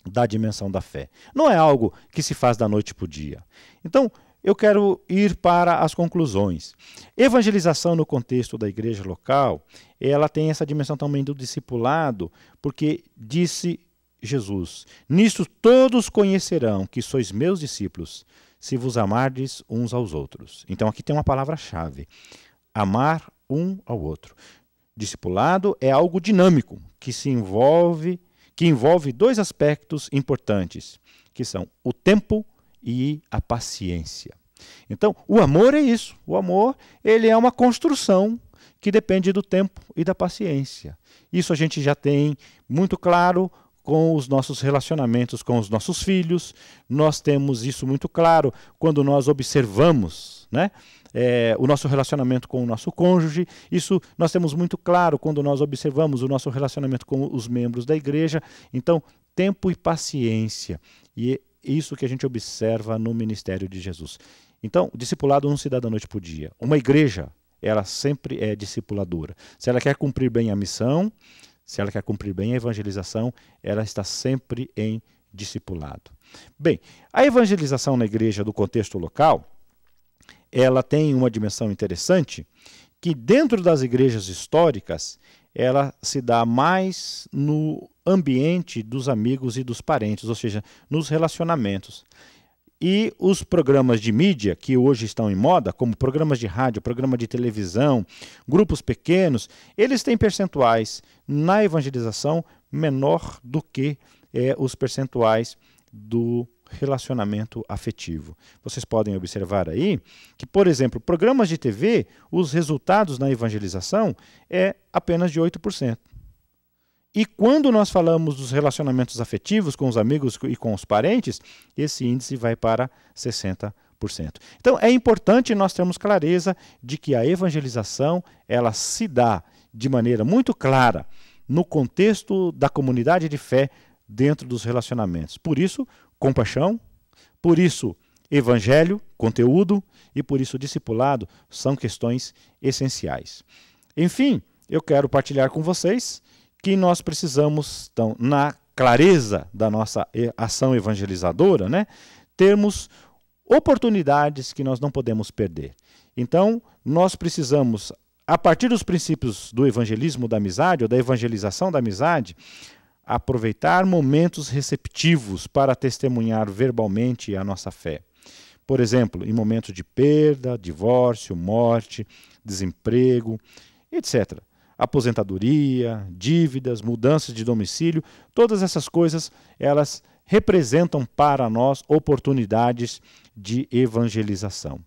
da dimensão da fé. Não é algo que se faz da noite para o dia. Então, eu quero ir para as conclusões. Evangelização no contexto da igreja local, ela tem essa dimensão também do discipulado, porque disse Jesus: nisto todos conhecerão que sois meus discípulos, se vos amardes uns aos outros. Então aqui tem uma palavra-chave: amar um ao outro. Discipulado é algo dinâmico, que envolve 2 aspectos importantes, que são o tempo e a paciência. Então, o amor é isso. O amor, ele é uma construção que depende do tempo e da paciência. Isso a gente já tem muito claro com os nossos relacionamentos com os nossos filhos. Nós temos isso muito claro quando nós observamos, né, o nosso relacionamento com o nosso cônjuge. Isso nós temos muito claro quando nós observamos o nosso relacionamento com os membros da igreja. Então, tempo e paciência. E isso que a gente observa no ministério de Jesus. Então, o discipulado não se dá da noite para o dia. Uma igreja, ela sempre é discipuladora. Se ela quer cumprir bem a missão, se ela quer cumprir bem a evangelização, ela está sempre em discipulado. Bem, a evangelização na igreja do contexto local, ela tem uma dimensão interessante, que dentro das igrejas históricas, ela se dá mais no ambiente dos amigos e dos parentes, ou seja, nos relacionamentos. E os programas de mídia, que hoje estão em moda, como programas de rádio, programa de televisão, grupos pequenos, eles têm percentuais na evangelização menor do que os percentuais do relacionamento afetivo. Vocês podem observar aí que, por exemplo, programas de TV, os resultados na evangelização é apenas de 8%. E quando nós falamos dos relacionamentos afetivos com os amigos e com os parentes, esse índice vai para 60%. Então, é importante nós termos clareza de que a evangelização, ela se dá de maneira muito clara no contexto da comunidade de fé dentro dos relacionamentos. Por isso, compaixão, por isso, evangelho, conteúdo, e por isso, discipulado, são questões essenciais. Enfim, eu quero partilhar com vocês que nós precisamos, então, na clareza da nossa ação evangelizadora, né, termos oportunidades que nós não podemos perder. Então, nós precisamos a partir dos princípios do evangelismo da amizade, ou da evangelização da amizade, aproveitar momentos receptivos para testemunhar verbalmente a nossa fé. Por exemplo, em momentos de perda, divórcio, morte, desemprego, etc. Aposentadoria, dívidas, mudanças de domicílio, todas essas coisas, elas representam para nós oportunidades de evangelização.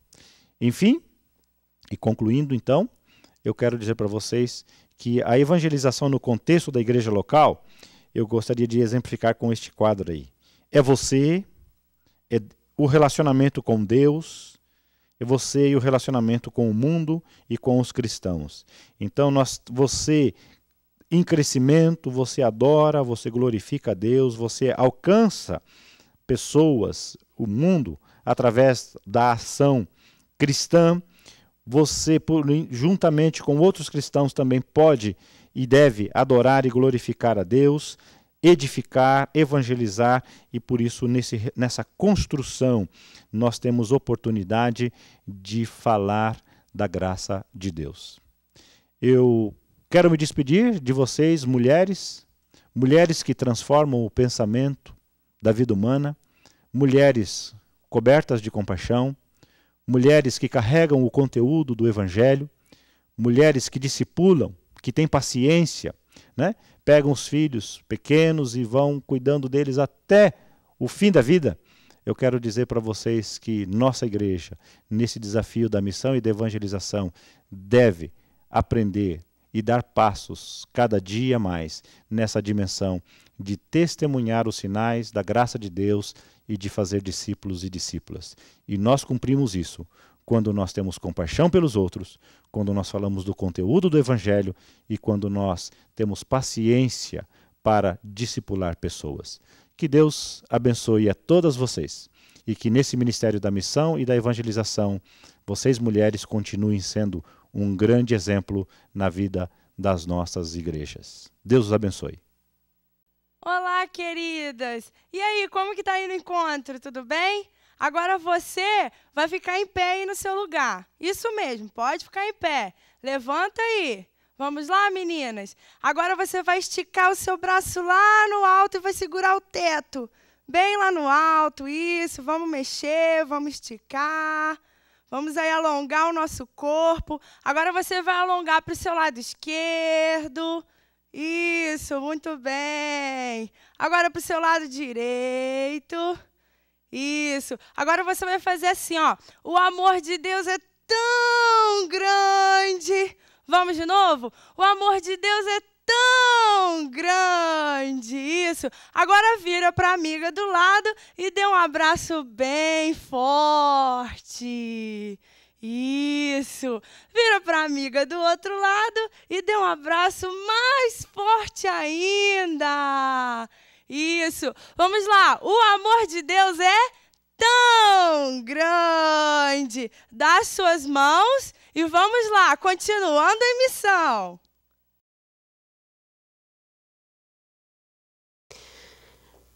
Enfim, e concluindo então, eu quero dizer para vocês que a evangelização no contexto da igreja local, eu gostaria de exemplificar com este quadro aí. É você, é o relacionamento com Deus, é você e o relacionamento com o mundo e com os cristãos. Então, você em crescimento, você adora, você glorifica a Deus, você alcança pessoas, o mundo, através da ação cristã. Você, juntamente com outros cristãos, também pode e deve adorar e glorificar a Deus, edificar, evangelizar, e por isso nessa construção nós temos oportunidade de falar da graça de Deus. Eu quero me despedir de vocês, mulheres que transformam o pensamento da vida humana, mulheres cobertas de compaixão, mulheres que carregam o conteúdo do Evangelho, mulheres que discipulam, que têm paciência, né? Pegam os filhos pequenos e vão cuidando deles até o fim da vida. Eu quero dizer para vocês que nossa igreja, nesse desafio da missão e da evangelização, deve aprender e dar passos cada dia mais nessa dimensão de testemunhar os sinais da graça de Deus e de fazer discípulos e discípulas. E nós cumprimos isso quando nós temos compaixão pelos outros, quando nós falamos do conteúdo do Evangelho e quando nós temos paciência para discipular pessoas. Que Deus abençoe a todas vocês e que nesse ministério da missão e da evangelização, vocês mulheres continuem sendo um grande exemplo na vida das nossas igrejas. Deus os abençoe. Olá, queridas! E aí, como que tá indo o encontro? Tudo bem? Agora você vai ficar em pé aí no seu lugar. Isso mesmo, pode ficar em pé. Levanta aí. Vamos lá, meninas? Agora você vai esticar o seu braço lá no alto e vai segurar o teto. Bem lá no alto, isso. Vamos mexer, vamos esticar. Vamos aí alongar o nosso corpo. Agora você vai alongar para o seu lado esquerdo. Isso, muito bem. Agora para o seu lado direito. Isso. Agora você vai fazer assim, ó. O amor de Deus é tão grande. Vamos de novo? O amor de Deus é tão grande. Isso. Agora vira para a amiga do lado e dê um abraço bem forte. Isso. Vira para a amiga do outro lado e dê um abraço mais forte ainda. Isso. Vamos lá. O amor de Deus é tão grande. Dá as suas mãos e vamos lá, continuando a missão.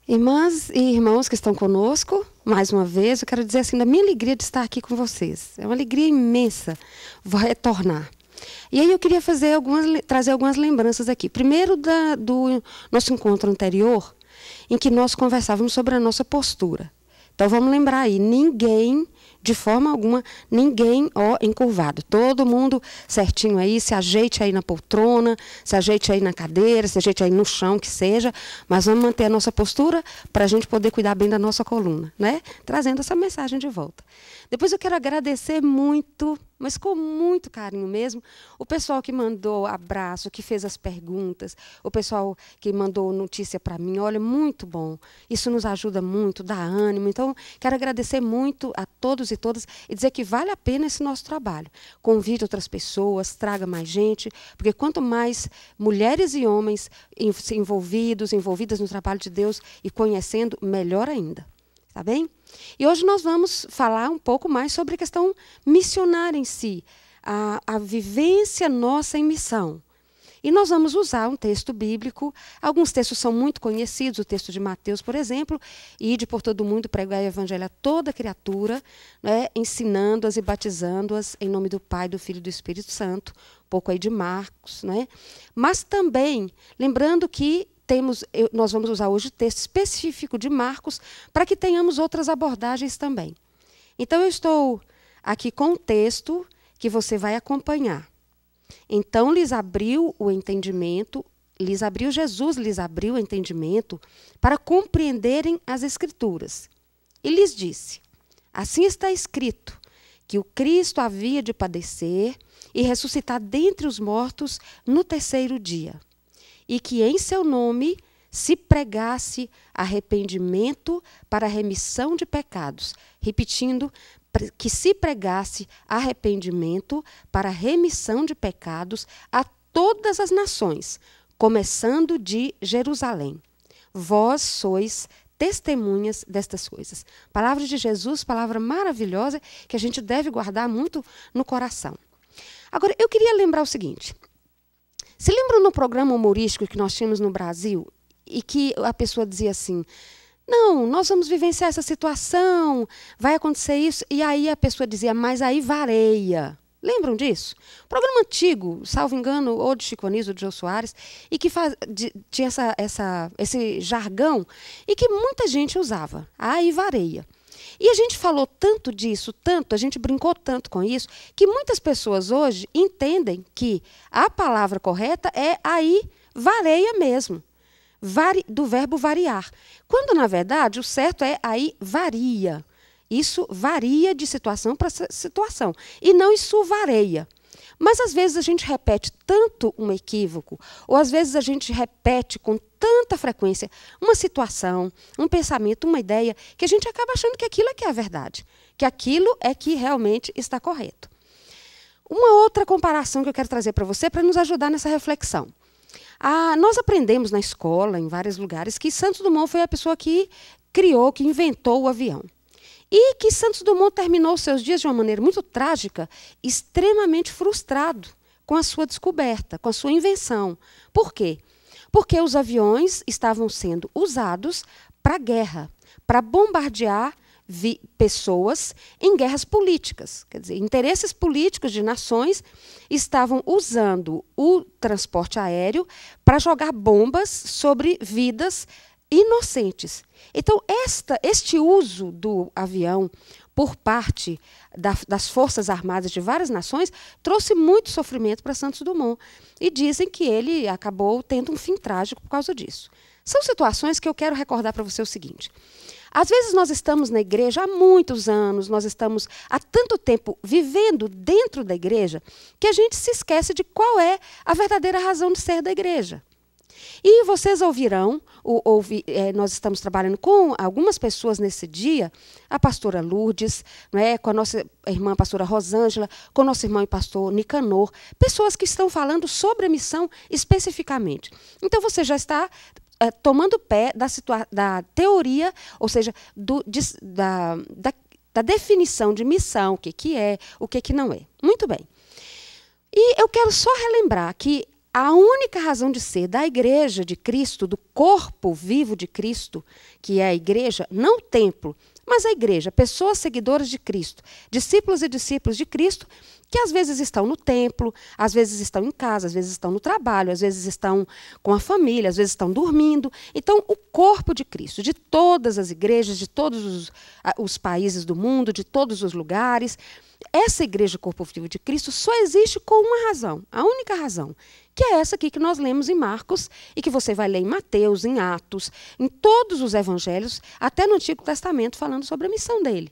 Irmãs e irmãos que estão conosco, mais uma vez, eu quero dizer assim, da minha alegria de estar aqui com vocês. É uma alegria imensa retornar. E aí eu queria trazer algumas lembranças aqui. Primeiro do nosso encontro anterior, em que nós conversávamos sobre a nossa postura. Então vamos lembrar aí, ninguém, de forma alguma, ninguém encurvado. Todo mundo certinho aí, se ajeite aí na poltrona, se ajeite aí na cadeira, se ajeite aí no chão, que seja, mas vamos manter a nossa postura para a gente poder cuidar bem da nossa coluna, né? Trazendo essa mensagem de volta. Depois eu quero agradecer muito, mas com muito carinho mesmo, o pessoal que mandou abraço, que fez as perguntas, o pessoal que mandou notícia para mim. Olha, muito bom. Isso nos ajuda muito, dá ânimo. Então, quero agradecer muito a todos e todas e dizer que vale a pena esse nosso trabalho. Convide outras pessoas, traga mais gente, porque quanto mais mulheres e homens envolvidas no trabalho de Deus e conhecendo, melhor ainda. Tá bem? E hoje nós vamos falar um pouco mais sobre a questão missionária em si, a vivência nossa em missão. E nós vamos usar um texto bíblico. Alguns textos são muito conhecidos, o texto de Mateus, por exemplo, ide por todo mundo, pregai o evangelho a toda criatura, né, ensinando-as e batizando-as em nome do Pai, do Filho e do Espírito Santo, um pouco aí de Marcos, né? Mas também, lembrando que nós vamos usar hoje o texto específico de Marcos para que tenhamos outras abordagens também. Então, eu estou aqui com um texto que você vai acompanhar. Então Jesus lhes abriu o entendimento para compreenderem as Escrituras. E lhes disse: assim está escrito, que o Cristo havia de padecer e ressuscitar dentre os mortos no terceiro dia, e que em seu nome se pregasse arrependimento para a remissão de pecados. Repetindo, que se pregasse arrependimento para a remissão de pecados a todas as nações, começando de Jerusalém. Vós sois testemunhas destas coisas. Palavra de Jesus, palavra maravilhosa que a gente deve guardar muito no coração. Agora, eu queria lembrar o seguinte. Se lembram no programa humorístico que nós tínhamos no Brasil e que a pessoa dizia assim: não, nós vamos vivenciar essa situação, vai acontecer isso, e aí a pessoa dizia: mas aí vareia. Lembram disso? Programa antigo, salvo engano, ou de Chico Anísio ou de Jô Soares, e que tinha esse jargão e que muita gente usava. Aí vareia. E a gente falou tanto disso, a gente brincou tanto com isso, que muitas pessoas hoje entendem que a palavra correta é aí vareia mesmo, do verbo variar. Quando, na verdade, o certo é aí varia. Isso varia de situação para situação, e não isso vareia. Mas, às vezes, a gente repete tanto um equívoco, ou às vezes a gente repete com tanta frequência uma situação, um pensamento, uma ideia, que a gente acaba achando que aquilo é que é a verdade, que aquilo é que realmente está correto. Uma outra comparação que eu quero trazer para você, para nos ajudar nessa reflexão. Nós aprendemos na escola, em vários lugares, que Santos Dumont foi a pessoa que criou, que inventou o avião. E que Santos Dumont terminou seus dias de uma maneira muito trágica, extremamente frustrado com a sua descoberta, com a sua invenção. Por quê? Porque os aviões estavam sendo usados para guerra, para bombardear pessoas em guerras políticas. Quer dizer, interesses políticos de nações estavam usando o transporte aéreo para jogar bombas sobre vidas inocentes. Então, este uso do avião por parte das Forças Armadas de várias nações trouxe muito sofrimento para Santos Dumont. E dizem que ele acabou tendo um fim trágico por causa disso. São situações que eu quero recordar para você o seguinte. Às vezes nós estamos na igreja há muitos anos, nós estamos há tanto tempo vivendo dentro da igreja, que a gente se esquece de qual é a verdadeira razão de ser da igreja. E vocês ouvirão, nós estamos trabalhando com algumas pessoas nesse dia, a pastora Lourdes, né, com a nossa irmã pastora Rosângela, com o nosso irmão e pastor Nicanor, pessoas que estão falando sobre a missão especificamente. Então você já está tomando pé da teoria, ou seja, da definição de missão, o que é, o que não é. Muito bem. E eu quero só relembrar que a única razão de ser da igreja de Cristo, do corpo vivo de Cristo, que é a igreja, não o templo, mas a igreja, pessoas seguidoras de Cristo, discípulos e discípulos de Cristo, que às vezes estão no templo, às vezes estão em casa, às vezes estão no trabalho, às vezes estão com a família, às vezes estão dormindo. Então, o corpo de Cristo, de todas as igrejas, de todos os países do mundo, de todos os lugares, essa igreja corpo vivo de Cristo só existe com uma razão, a única razão, que é essa aqui que nós lemos em Marcos e que você vai ler em Mateus, em Atos, em todos os evangelhos, até no Antigo Testamento, falando sobre a missão dele.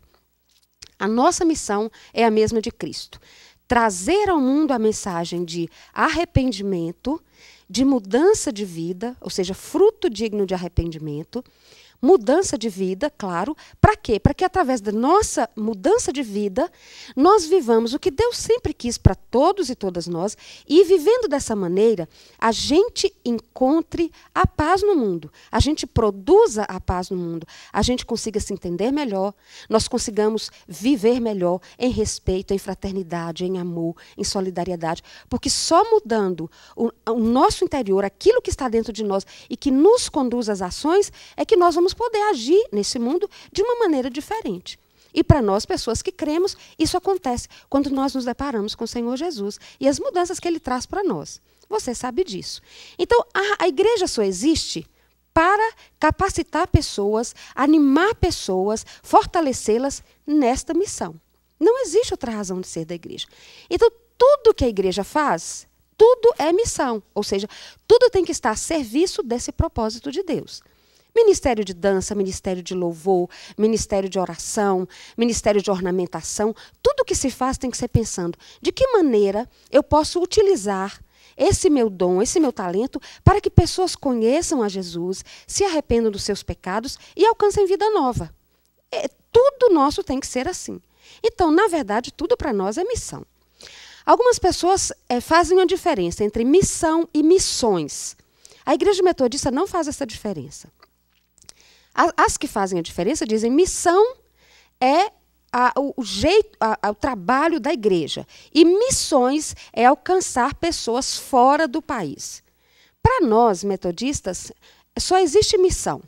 A nossa missão é a mesma de Cristo. Trazer ao mundo a mensagem de arrependimento, de mudança de vida, ou seja, fruto digno de arrependimento, Mudança de vida, claro. Para quê? Para que através da nossa mudança de vida, nós vivamos o que Deus sempre quis para todos e todas nós, e vivendo dessa maneira, a gente encontre a paz no mundo, a gente produza a paz no mundo, a gente consiga se entender melhor, nós consigamos viver melhor em respeito, em fraternidade, em amor, em solidariedade, porque só mudando o nosso interior, aquilo que está dentro de nós e que nos conduz às ações, é que nós vamos poder agir nesse mundo de uma maneira diferente. E para nós, pessoas que cremos, isso acontece quando nós nos deparamos com o Senhor Jesus e as mudanças que Ele traz para nós. Você sabe disso. Então, a igreja só existe para capacitar pessoas, animar pessoas, fortalecê-las nesta missão. Não existe outra razão de ser da igreja. Então, tudo que a igreja faz, tudo é missão. Ou seja, tudo tem que estar a serviço desse propósito de Deus. Ministério de dança, ministério de louvor, ministério de oração, ministério de ornamentação, tudo que se faz tem que ser pensando de que maneira eu posso utilizar esse meu dom, esse meu talento, para que pessoas conheçam a Jesus, se arrependam dos seus pecados e alcancem vida nova. Tudo nosso tem que ser assim. Então, na verdade, tudo para nós é missão. Algumas pessoas fazem uma diferença entre missão e missões. A Igreja Metodista não faz essa diferença. As que fazem a diferença dizem missão é o trabalho da igreja. E missões é alcançar pessoas fora do país. Para nós, metodistas, só existe missão.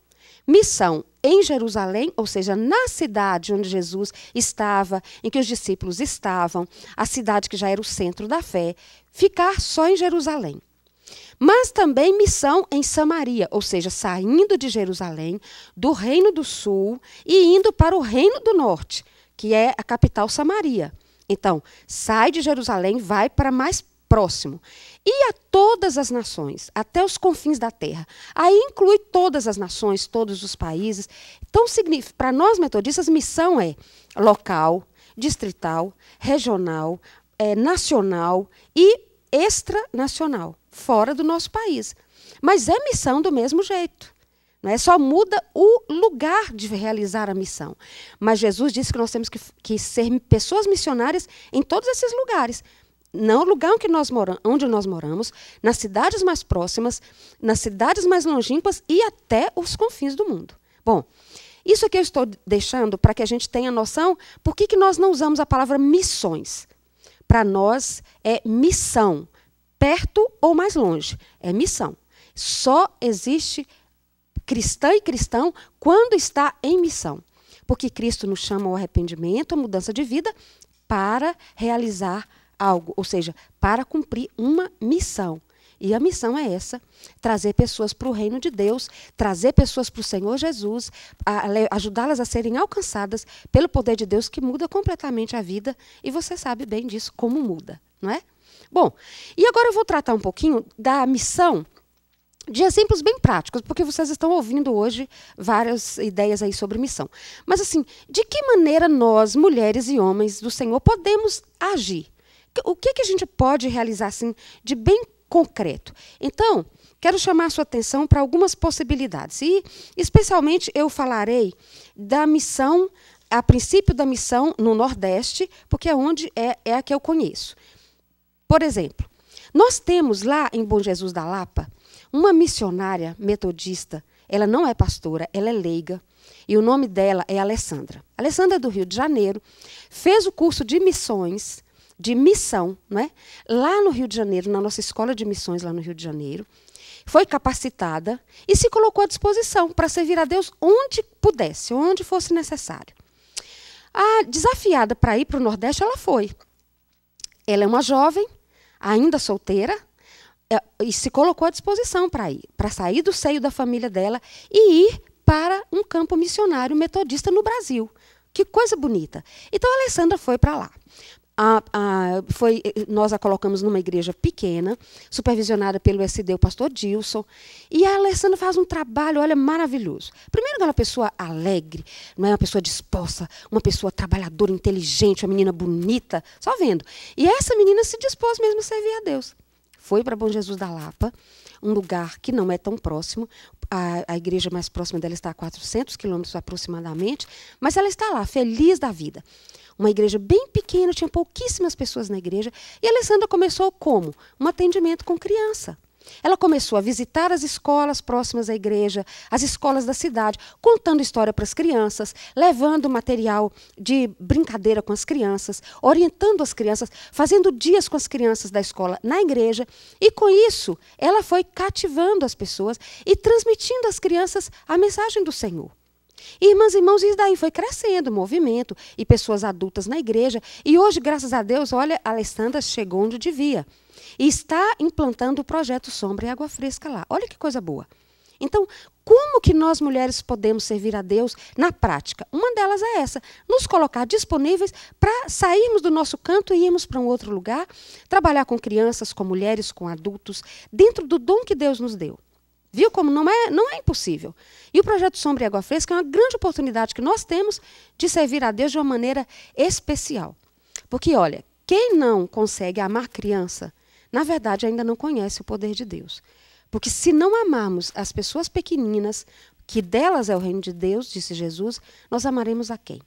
Missão em Jerusalém, ou seja, na cidade onde Jesus estava, em que os discípulos estavam, a cidade que já era o centro da fé, ficar só em Jerusalém. Mas também missão em Samaria, ou seja, saindo de Jerusalém, do Reino do Sul e indo para o Reino do Norte, que é a capital Samaria. Então, sai de Jerusalém, vai para mais próximo. E a todas as nações, até os confins da terra. Aí inclui todas as nações, todos os países. Então, para nós metodistas, missão é local, distrital, regional, nacional e extranacional, fora do nosso país. Mas é missão do mesmo jeito. Não é? Só muda o lugar de realizar a missão. Mas Jesus disse que nós temos que ser pessoas missionárias em todos esses lugares. No lugar onde nós moramos, nas cidades mais próximas, nas cidades mais longínquas e até os confins do mundo. Bom, isso aqui eu estou deixando para que a gente tenha noção por que nós não usamos a palavra missões. Para nós é missão, perto ou mais longe, é missão. Só existe cristã e cristão quando está em missão. Porque Cristo nos chama ao arrependimento, à mudança de vida, para realizar algo, ou seja, para cumprir uma missão. E a missão é essa, trazer pessoas para o reino de Deus, trazer pessoas para o Senhor Jesus, ajudá-las a serem alcançadas pelo poder de Deus que muda completamente a vida. E você sabe bem disso, como muda, não é? Bom, e agora eu vou tratar um pouquinho da missão de exemplos bem práticos, porque vocês estão ouvindo hoje várias ideias aí sobre missão. Mas assim, de que maneira nós, mulheres e homens do Senhor, podemos agir? O que a gente pode realizar assim, de bem concreto? Então, quero chamar a sua atenção para algumas possibilidades. E, especialmente, eu falarei da missão, a princípio da missão no Nordeste, porque é onde é a que eu conheço. Por exemplo, nós temos lá em Bom Jesus da Lapa uma missionária metodista. Ela não é pastora, ela é leiga. E o nome dela é Alessandra. Alessandra é do Rio de Janeiro, fez o curso de missões, de missão, não é? Lá no Rio de Janeiro, na nossa escola de missões lá no Rio de Janeiro, foi capacitada e se colocou à disposição para servir a Deus onde pudesse, onde fosse necessário. A desafiada para ir para o Nordeste, ela foi. Ela é uma jovem, ainda solteira, e se colocou à disposição para ir, para sair do seio da família dela e ir para um campo missionário metodista no Brasil. Que coisa bonita. Então, a Alessandra foi para lá. Nós a colocamos numa igreja pequena, supervisionada pelo SD, o pastor Dilson, e a Alessandra faz um trabalho, olha, maravilhoso. Primeiro, ela é uma pessoa alegre, não é uma pessoa disposta, uma pessoa trabalhadora, inteligente, uma menina bonita, só vendo. E essa menina se dispôs mesmo a servir a Deus. Foi para Bom Jesus da Lapa, um lugar que não é tão próximo. a igreja mais próxima dela está a 400 quilômetros aproximadamente, mas ela está lá, feliz da vida. Uma igreja bem pequena, tinha pouquíssimas pessoas na igreja. E a Alessandra começou como? Um atendimento com criança. Ela começou a visitar as escolas próximas à igreja, as escolas da cidade, contando história para as crianças, levando material de brincadeira com as crianças, orientando as crianças, fazendo dias com as crianças da escola na igreja. E com isso, ela foi cativando as pessoas e transmitindo às crianças a mensagem do Senhor. Irmãs e irmãos, isso daí foi crescendo o movimento e pessoas adultas na igreja. E hoje, graças a Deus, olha, a Alessandra chegou onde devia. E está implantando o projeto Sombra e Água Fresca lá. Olha que coisa boa. Então, como que nós mulheres podemos servir a Deus na prática? Uma delas é essa, nos colocar disponíveis para sairmos do nosso canto e irmos para um outro lugar, trabalhar com crianças, com mulheres, com adultos, dentro do dom que Deus nos deu. Viu como não é impossível. E o projeto Sombra e Água Fresca é uma grande oportunidade que nós temos de servir a Deus de uma maneira especial. Porque, olha, quem não consegue amar criança, na verdade, ainda não conhece o poder de Deus. Porque se não amarmos as pessoas pequeninas, que delas é o reino de Deus, disse Jesus, nós amaremos a quem?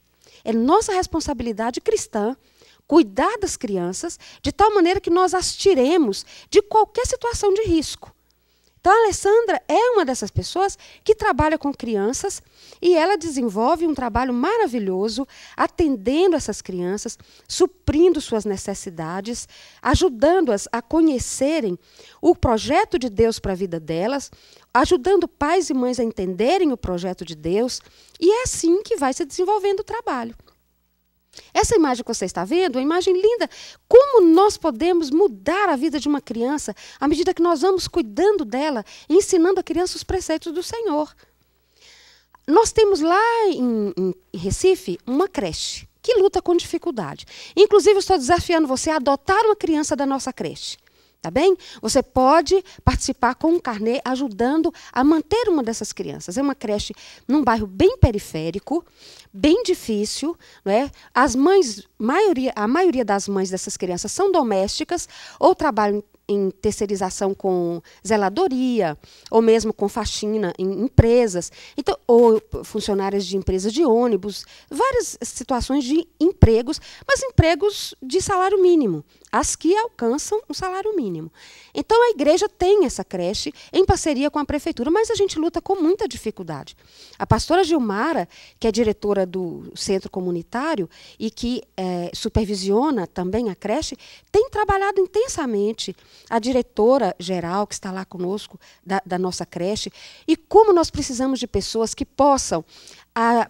É nossa responsabilidade cristã cuidar das crianças de tal maneira que nós as tiremos de qualquer situação de risco. Então, a Alessandra é uma dessas pessoas que trabalha com crianças e ela desenvolve um trabalho maravilhoso, atendendo essas crianças, suprindo suas necessidades, ajudando-as a conhecerem o projeto de Deus para a vida delas, ajudando pais e mães a entenderem o projeto de Deus, e é assim que vai se desenvolvendo o trabalho. Essa imagem que você está vendo, é uma imagem linda. Como nós podemos mudar a vida de uma criança à medida que nós vamos cuidando dela e ensinando a criança os preceitos do Senhor. Nós temos lá em Recife uma creche que luta com dificuldade. Inclusive, eu estou desafiando você a adotar uma criança da nossa creche. Tá bem? Você pode participar com um carnê ajudando a manter uma dessas crianças. É uma creche num bairro bem periférico, bem difícil, né? As mães, a maioria das mães dessas crianças são domésticas ou trabalham em terceirização com zeladoria, ou mesmo com faxina em empresas, então, ou funcionárias de empresas de ônibus, várias situações de empregos, mas empregos de salário mínimo, as que alcançam o salário mínimo. Então, a igreja tem essa creche em parceria com a prefeitura, mas a gente luta com muita dificuldade. A pastora Gilmara, que é diretora do centro comunitário e que supervisiona também a creche, tem trabalhado intensamente. A diretora-geral, que está lá conosco, da nossa creche, e como nós precisamos de pessoas que possam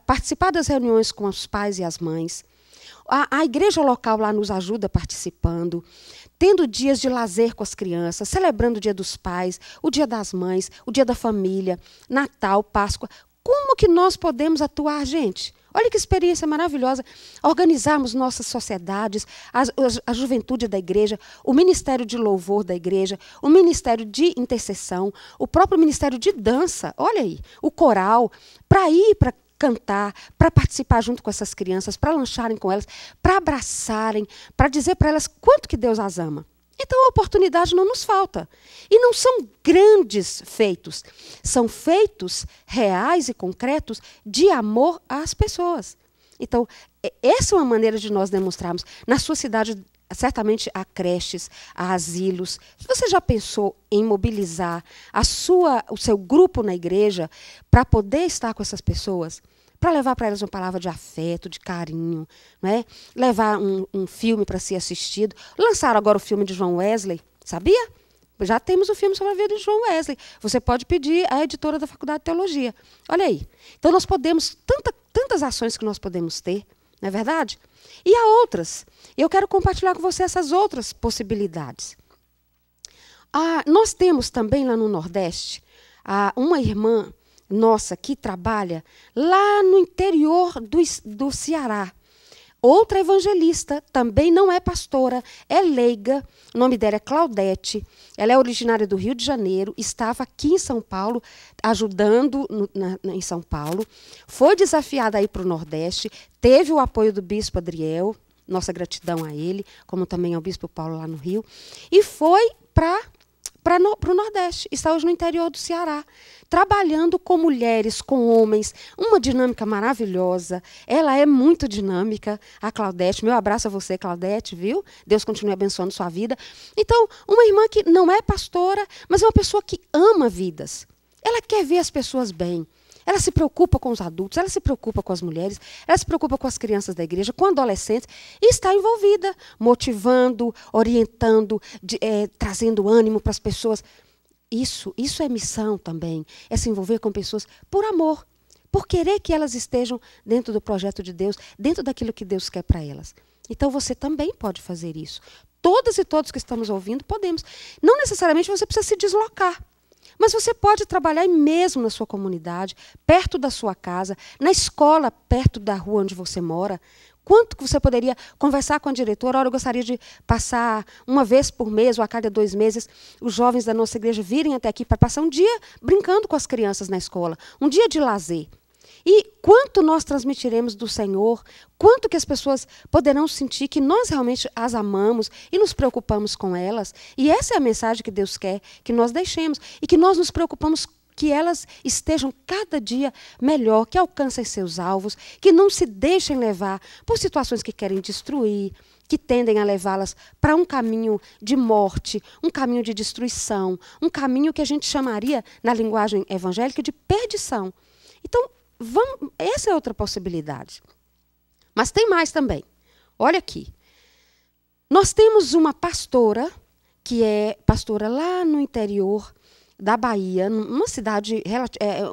participar das reuniões com os pais e as mães. A igreja local lá nos ajuda participando, tendo dias de lazer com as crianças, celebrando o Dia dos Pais, o Dia das Mães, o Dia da Família, Natal, Páscoa. Como que nós podemos atuar, gente? Olha que experiência maravilhosa, organizarmos nossas sociedades, a juventude da igreja, o ministério de louvor da igreja, o ministério de intercessão, o próprio ministério de dança, olha aí, o coral, para ir para cantar, para participar junto com essas crianças, para lancharem com elas, para abraçarem, para dizer para elas quanto que Deus as ama. Então, a oportunidade não nos falta. E não são grandes feitos. São feitos reais e concretos de amor às pessoas. Então, essa é uma maneira de nós demonstrarmos. Na sua cidade, certamente há creches, há asilos. Você já pensou em mobilizar o seu grupo na igreja para poder estar com essas pessoas? Para levar para elas uma palavra de afeto, de carinho, né? Levar um filme para ser assistido. Lançaram agora o filme de João Wesley, sabia? Já temos o filme sobre a vida de João Wesley. Você pode pedir à editora da Faculdade de Teologia. Olha aí. Então, nós podemos, tantas ações que nós podemos ter, não é verdade? E há outras. Eu quero compartilhar com você essas outras possibilidades. Nós temos também lá no Nordeste uma irmã nossa que trabalha lá no interior do Ceará. Outra evangelista, também não é pastora, é leiga, o nome dela é Claudete, ela é originária do Rio de Janeiro, estava aqui em São Paulo, ajudando em São Paulo, foi desafiada a ir para o Nordeste, teve o apoio do bispo Adriel, nossa gratidão a ele, como também ao bispo Paulo lá no Rio, e foi para para o Nordeste. Está hoje no interior do Ceará, trabalhando com mulheres, com homens, uma dinâmica maravilhosa. Ela é muito dinâmica, a Claudete. Meu abraço a você, Claudete, viu? Deus continue abençoando sua vida. Então, uma irmã que não é pastora, mas é uma pessoa que ama vidas. Ela quer ver as pessoas bem. Ela se preocupa com os adultos, ela se preocupa com as mulheres, ela se preocupa com as crianças da igreja, com adolescentes, e está envolvida, motivando, orientando, trazendo ânimo para as pessoas. Isso é missão também, é se envolver com pessoas por amor, por querer que elas estejam dentro do projeto de Deus, dentro daquilo que Deus quer para elas. Então você também pode fazer isso. Todas e todos que estamos ouvindo podemos. Não necessariamente você precisa se deslocar. Mas você pode trabalhar mesmo na sua comunidade, perto da sua casa, na escola, perto da rua onde você mora. Quanto que você poderia conversar com a diretora? Olha, eu gostaria de passar uma vez por mês ou a cada 2 meses, os jovens da nossa igreja virem até aqui para passar um dia brincando com as crianças na escola, um dia de lazer. E quanto nós transmitiremos do Senhor, quanto que as pessoas poderão sentir que nós realmente as amamos e nos preocupamos com elas. E essa é a mensagem que Deus quer que nós deixemos. E que nós nos preocupamos que elas estejam cada dia melhor, que alcancem seus alvos, que não se deixem levar por situações que querem destruir, que tendem a levá-las para um caminho de morte, um caminho de destruição, um caminho que a gente chamaria, na linguagem evangélica, de perdição. Então, essa é outra possibilidade. Mas tem mais também. Olha aqui. Nós temos uma pastora, que é pastora lá no interior da Bahia, numa cidade,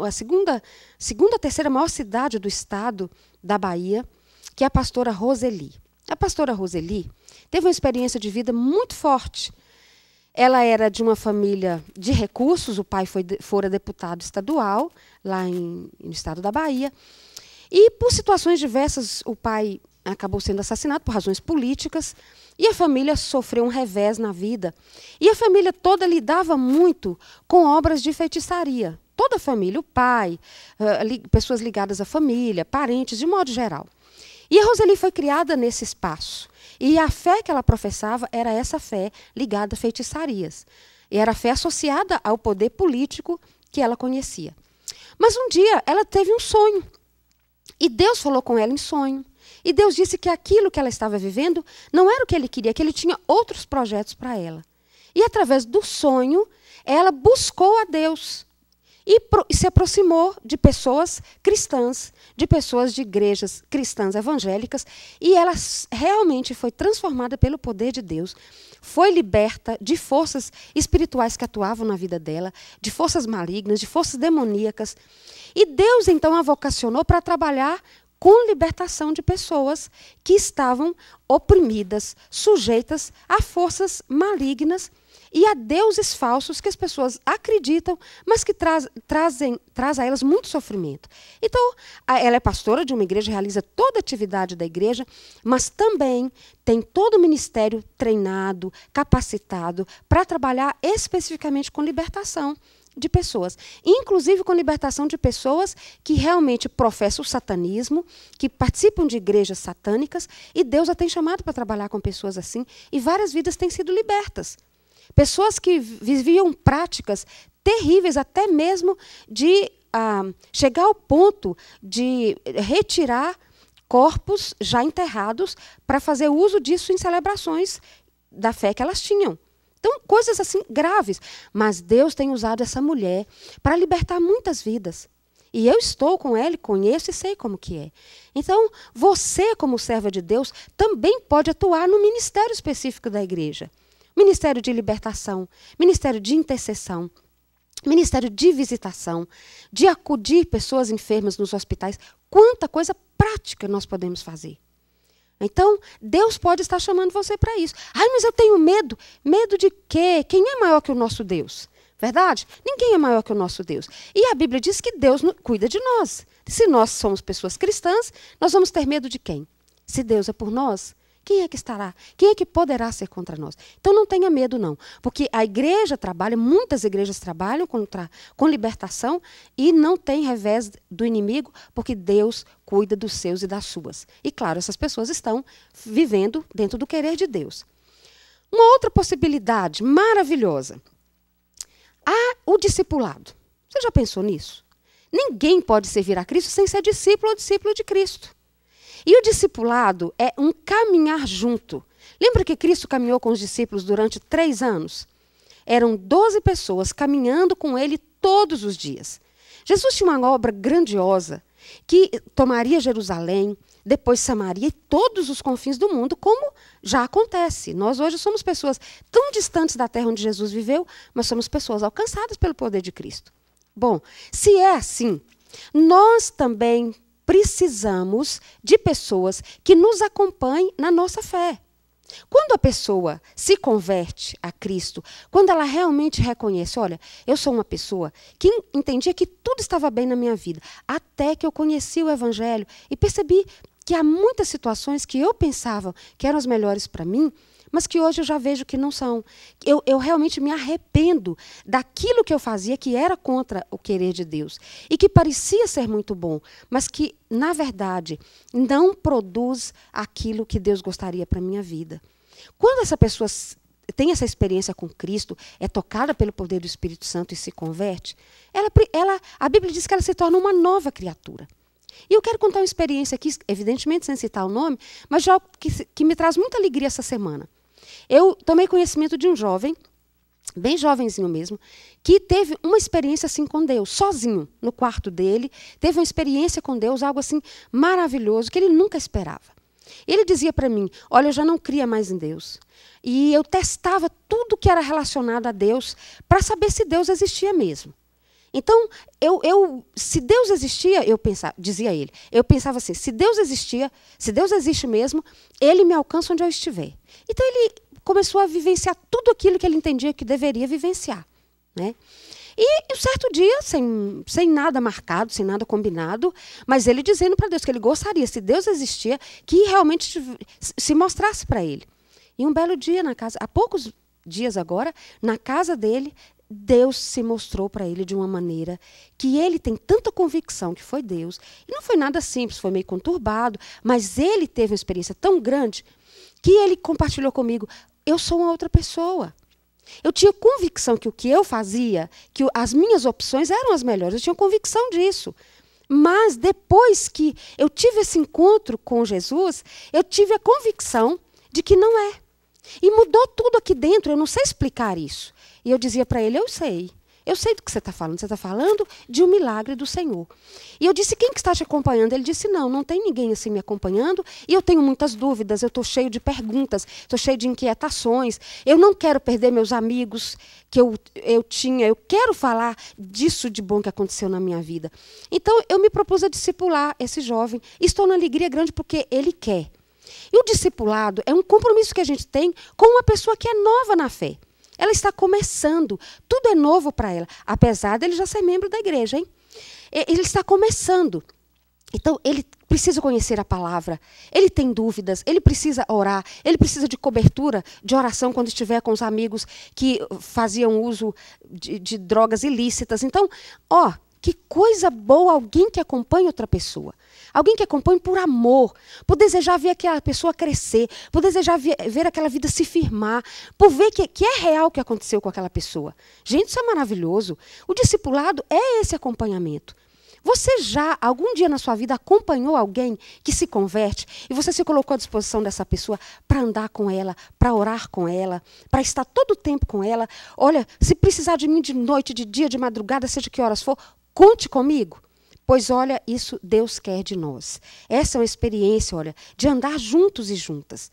a segunda, terceira maior cidade do estado da Bahia, que é a pastora Roseli. A pastora Roseli teve uma experiência de vida muito forte. Ela era de uma família de recursos, o pai fora deputado estadual, lá no estado da Bahia. E, por situações diversas, o pai acabou sendo assassinado por razões políticas, e a família sofreu um revés na vida. E a família toda lidava muito com obras de feitiçaria. Toda a família, o pai, pessoas ligadas à família, parentes, de modo geral. E a Roseli foi criada nesse espaço. E a fé que ela professava era essa fé ligada a feitiçarias. E era a fé associada ao poder político que ela conhecia. Mas um dia ela teve um sonho. E Deus falou com ela em sonho. E Deus disse que aquilo que ela estava vivendo não era o que ele queria, que ele tinha outros projetos para ela. E através do sonho, ela buscou a Deus. E se aproximou de pessoas cristãs, de pessoas de igrejas cristãs evangélicas, e ela realmente foi transformada pelo poder de Deus, foi liberta de forças espirituais que atuavam na vida dela, de forças malignas, de forças demoníacas. E Deus, então, a vocacionou para trabalhar com libertação de pessoas que estavam oprimidas, sujeitas a forças malignas e a deuses falsos que as pessoas acreditam, mas que traz a elas muito sofrimento. Então, ela é pastora de uma igreja, realiza toda a atividade da igreja, mas também tem todo o ministério treinado, capacitado, para trabalhar especificamente com libertação de pessoas, inclusive com libertação de pessoas que realmente professam o satanismo, que participam de igrejas satânicas, e Deus a tem chamado para trabalhar com pessoas assim, e várias vidas têm sido libertas. Pessoas que viviam práticas terríveis, até mesmo de chegar ao ponto de retirar corpos já enterrados para fazer uso disso em celebrações da fé que elas tinham. Então, coisas assim graves. Mas Deus tem usado essa mulher para libertar muitas vidas. E eu estou com ela, conheço e sei como que é. Então, você, como serva de Deus, também pode atuar no ministério específico da igreja. Ministério de libertação, ministério de intercessão, ministério de visitação, de acudir pessoas enfermas nos hospitais. Quanta coisa prática nós podemos fazer. Então, Deus pode estar chamando você para isso. Ai, mas eu tenho medo. Medo de quê? Quem é maior que o nosso Deus? Verdade? Ninguém é maior que o nosso Deus. E a Bíblia diz que Deus cuida de nós. Se nós somos pessoas cristãs, nós vamos ter medo de quem? Se Deus é por nós, quem é que estará? Quem é que poderá ser contra nós? Então não tenha medo não, porque a igreja trabalha, muitas igrejas trabalham com libertação e não tem revés do inimigo, porque Deus cuida dos seus e das suas. E claro, essas pessoas estão vivendo dentro do querer de Deus. Uma outra possibilidade maravilhosa. Há o discipulado. Você já pensou nisso? Ninguém pode servir a Cristo sem ser discípulo ou discípulo de Cristo. E o discipulado é um caminhar junto. Lembra que Cristo caminhou com os discípulos durante 3 anos? Eram 12 pessoas caminhando com ele todos os dias. Jesus tinha uma obra grandiosa que tomaria Jerusalém, depois Samaria e todos os confins do mundo, como já acontece. Nós hoje somos pessoas tão distantes da terra onde Jesus viveu, mas somos pessoas alcançadas pelo poder de Cristo. Bom, se é assim, nós também precisamos de pessoas que nos acompanhem na nossa fé. Quando a pessoa se converte a Cristo, quando ela realmente reconhece, olha, eu sou uma pessoa que entendia que tudo estava bem na minha vida, até que eu conheci o Evangelho e percebi que há muitas situações que eu pensava que eram as melhores para mim, mas que hoje eu já vejo que não são. Eu realmente me arrependo daquilo que eu fazia que era contra o querer de Deus e que parecia ser muito bom, mas que, na verdade, não produz aquilo que Deus gostaria para a minha vida. Quando essa pessoa tem essa experiência com Cristo, é tocada pelo poder do Espírito Santo e se converte, a Bíblia diz que ela se torna uma nova criatura. E eu quero contar uma experiência aqui, evidentemente sem citar o nome, mas já que me traz muita alegria essa semana. Eu tomei conhecimento de um jovem, bem jovenzinho mesmo, que teve uma experiência assim com Deus, sozinho, no quarto dele, teve uma experiência com Deus, algo assim maravilhoso, que ele nunca esperava. Ele dizia para mim, olha, eu já não cria mais em Deus. E eu testava tudo que era relacionado a Deus para saber se Deus existia mesmo. Então, se Deus existia, eu pensava, dizia ele, eu pensava assim, se Deus existia, se Deus existe mesmo, ele me alcança onde eu estiver. Então, ele começou a vivenciar tudo aquilo que ele entendia que deveria vivenciar, né? E um certo dia, sem nada marcado, sem nada combinado, mas ele dizendo para Deus que ele gostaria, se Deus existia, que realmente se mostrasse para ele. E um belo dia na casa, há poucos dias agora, na casa dele, Deus se mostrou para ele de uma maneira que ele tem tanta convicção que foi Deus. E não foi nada simples, foi meio conturbado, mas ele teve uma experiência tão grande que ele compartilhou comigo, eu sou uma outra pessoa. Eu tinha convicção que o que eu fazia, que as minhas opções eram as melhores, eu tinha convicção disso. Mas depois que eu tive esse encontro com Jesus, eu tive a convicção de que não é. E mudou tudo aqui dentro, eu não sei explicar isso. E eu dizia para ele, eu sei do que você está falando de um milagre do Senhor. E eu disse, quem que está te acompanhando? Ele disse, não tem ninguém assim me acompanhando, e eu tenho muitas dúvidas, eu estou cheio de perguntas, estou cheio de inquietações, eu não quero perder meus amigos que eu tinha, eu quero falar disso de bom que aconteceu na minha vida. Então, eu me propus a discipular esse jovem, e estou na alegria grande porque ele quer. E o discipulado é um compromisso que a gente tem com uma pessoa que é nova na fé. Ela está começando, tudo é novo para ela, apesar dele já ser membro da igreja, hein? Ele está começando. Então, ele precisa conhecer a palavra, ele tem dúvidas, ele precisa orar, ele precisa de cobertura, de oração quando estiver com os amigos que faziam uso de drogas ilícitas. Então, que coisa boa alguém que acompanha outra pessoa. Alguém que acompanha por amor, por desejar ver aquela pessoa crescer, por desejar ver aquela vida se firmar, por ver que é real o que aconteceu com aquela pessoa. Gente, isso é maravilhoso. O discipulado é esse acompanhamento. Você já, algum dia na sua vida, acompanhou alguém que se converte e você se colocou à disposição dessa pessoa para andar com ela, para orar com ela, para estar todo o tempo com ela? Olha, se precisar de mim de noite, de dia, de madrugada, seja que horas for, conte comigo. Pois olha, isso Deus quer de nós. Essa é uma experiência, olha, de andar juntos e juntas.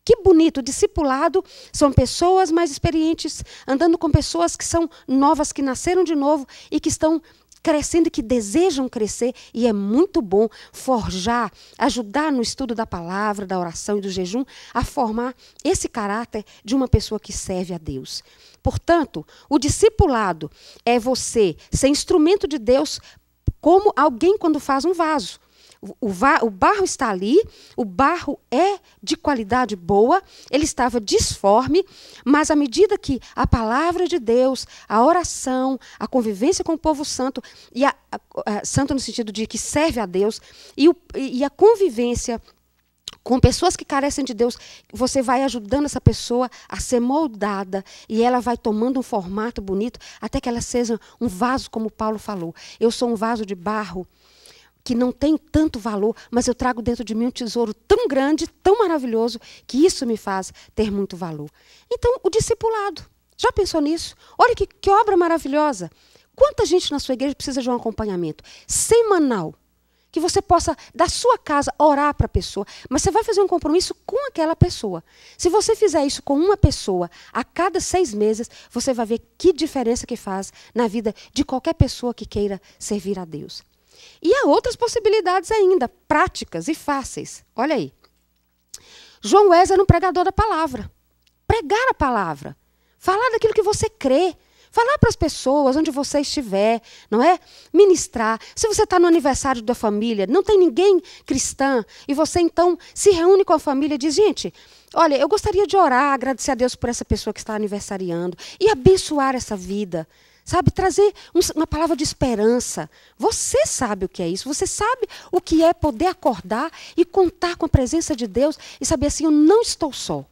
Que bonito, o discipulado são pessoas mais experientes, andando com pessoas que são novas, que nasceram de novo e que estão crescendo e que desejam crescer. E é muito bom forjar, ajudar no estudo da palavra, da oração e do jejum, a formar esse caráter de uma pessoa que serve a Deus. Portanto, o discipulado é você ser instrumento de Deus como alguém quando faz um vaso. O barro está ali, o barro é de qualidade boa, ele estava disforme, mas à medida que a palavra de Deus, a oração, a convivência com o povo santo, santo no sentido de que serve a Deus, e a convivência Com pessoas que carecem de Deus, você vai ajudando essa pessoa a ser moldada e ela vai tomando um formato bonito até que ela seja um vaso, como Paulo falou. Eu sou um vaso de barro que não tem tanto valor, mas eu trago dentro de mim um tesouro tão grande, tão maravilhoso, que isso me faz ter muito valor. Então, o discipulado. Já pensou nisso? Olha que obra maravilhosa. Quanta gente na sua igreja precisa de um acompanhamento semanal? Que você possa, da sua casa, orar para a pessoa. Mas você vai fazer um compromisso com aquela pessoa. Se você fizer isso com uma pessoa, a cada 6 meses, você vai ver que diferença que faz na vida de qualquer pessoa que queira servir a Deus. E há outras possibilidades ainda, práticas e fáceis. Olha aí. João Wesley era um pregador da palavra. Pregar a palavra. Falar daquilo que você crê. Falar para as pessoas, onde você estiver, não é? Ministrar. Se você está no aniversário da família, não tem ninguém cristã, e você então se reúne com a família e diz, gente, olha, eu gostaria de orar, agradecer a Deus por essa pessoa que está aniversariando, e abençoar essa vida. Sabe, trazer uma palavra de esperança. Você sabe o que é isso. Você sabe o que é poder acordar e contar com a presença de Deus e saber assim, eu não estou só.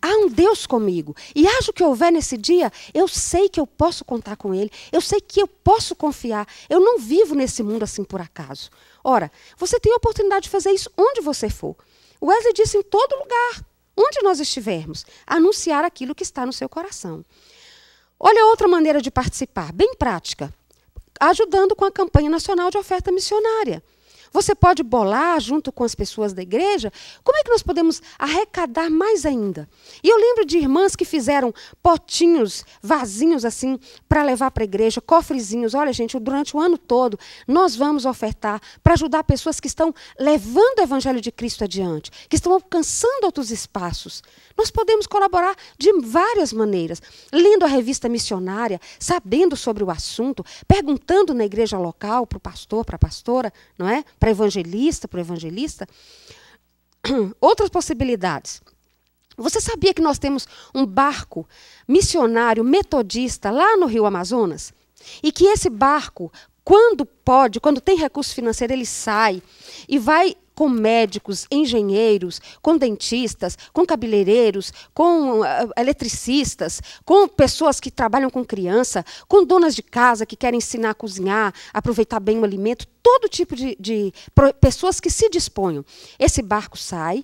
Há um Deus comigo. E haja o que houver nesse dia, eu sei que eu posso contar com Ele. Eu sei que eu posso confiar. Eu não vivo nesse mundo assim por acaso. Ora, você tem a oportunidade de fazer isso onde você for. O Wesley disse em todo lugar, onde nós estivermos, anunciar aquilo que está no seu coração. Olha outra maneira de participar, bem prática, ajudando com a campanha nacional de oferta missionária. Você pode bolar, junto com as pessoas da igreja, como é que nós podemos arrecadar mais ainda. E eu lembro de irmãs que fizeram potinhos, vasinhos assim, para levar para a igreja, cofrezinhos. Olha, gente, durante o ano todo, nós vamos ofertar para ajudar pessoas que estão levando o Evangelho de Cristo adiante, que estão alcançando outros espaços. Nós podemos colaborar de várias maneiras, lendo a revista missionária, sabendo sobre o assunto, perguntando na igreja local, para o pastor, para a pastora, não é? Para evangelista, para o evangelista. Outras possibilidades. Você sabia que nós temos um barco missionário metodista lá no Rio Amazonas? E que esse barco, quando pode, quando tem recurso financeiro, ele sai e vai com médicos, engenheiros, com dentistas, com cabeleireiros, com eletricistas, com pessoas que trabalham com criança, com donas de casa que querem ensinar a cozinhar, aproveitar bem o alimento, todo tipo de pessoas que se disponham. Esse barco sai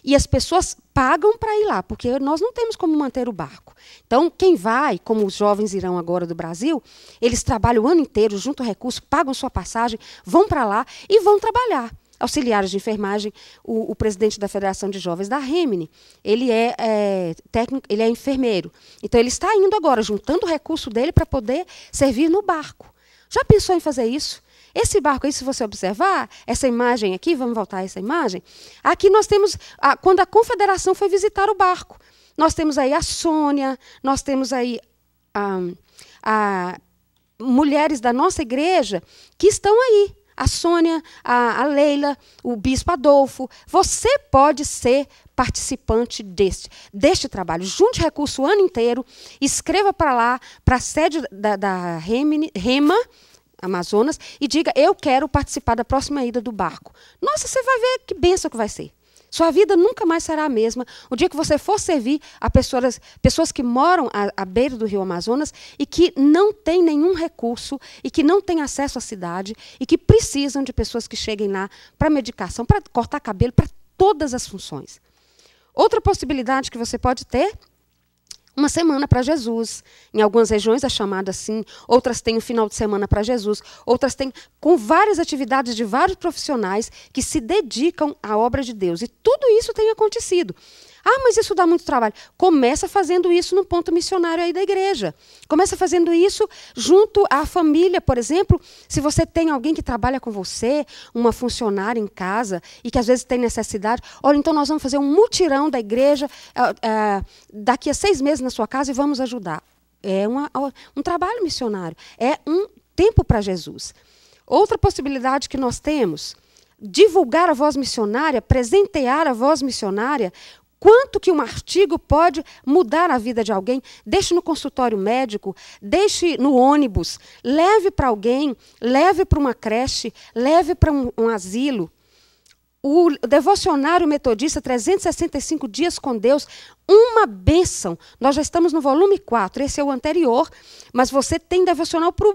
e as pessoas pagam para ir lá, porque nós não temos como manter o barco. Então, quem vai, como os jovens irão agora do Brasil, eles trabalham o ano inteiro, juntam recursos, pagam sua passagem, vão para lá e vão trabalhar. Auxiliares de enfermagem, o presidente da Federação de Jovens da Remini, ele é técnico, ele é enfermeiro. Então, ele está indo agora, juntando o recurso dele para poder servir no barco. Já pensou em fazer isso? Esse barco aí, se você observar, essa imagem aqui, vamos voltar a essa imagem, aqui nós temos, quando a Confederação foi visitar o barco, nós temos aí a Sônia, nós temos aí mulheres da nossa igreja que estão aí. A Sônia, a Leila, o Bispo Adolfo. Você pode ser participante deste trabalho. Junte recurso o ano inteiro, escreva para lá, para a sede da Rema, Amazonas, e diga, eu quero participar da próxima ida do barco. Nossa, você vai ver que bênção que vai ser. Sua vida nunca mais será a mesma. O dia que você for servir a pessoas que moram à beira do Rio Amazonas e que não têm nenhum recurso e que não têm acesso à cidade e que precisam de pessoas que cheguem lá para medicação, para cortar cabelo, para todas as funções. Outra possibilidade que você pode ter, uma semana para Jesus. Em algumas regiões é chamada assim, outras têm um final de semana para Jesus, outras têm com várias atividades de vários profissionais que se dedicam à obra de Deus. E tudo isso tem acontecido. Ah, mas isso dá muito trabalho. Começa fazendo isso no ponto missionário aí da igreja. Começa fazendo isso junto à família, por exemplo. Se você tem alguém que trabalha com você, uma funcionária em casa, e que às vezes tem necessidade, olha, então nós vamos fazer um mutirão da igreja daqui a 6 meses na sua casa e vamos ajudar. É um trabalho missionário. É um tempo para Jesus. Outra possibilidade que nós temos, divulgar a voz missionária, presentear a voz missionária. Quanto que um artigo pode mudar a vida de alguém? Deixe no consultório médico, deixe no ônibus, leve para alguém, leve para uma creche, leve para um asilo. O devocionário metodista, 365 dias com Deus, uma bênção. Nós já estamos no volume 4, esse é o anterior, mas você tem devocional para o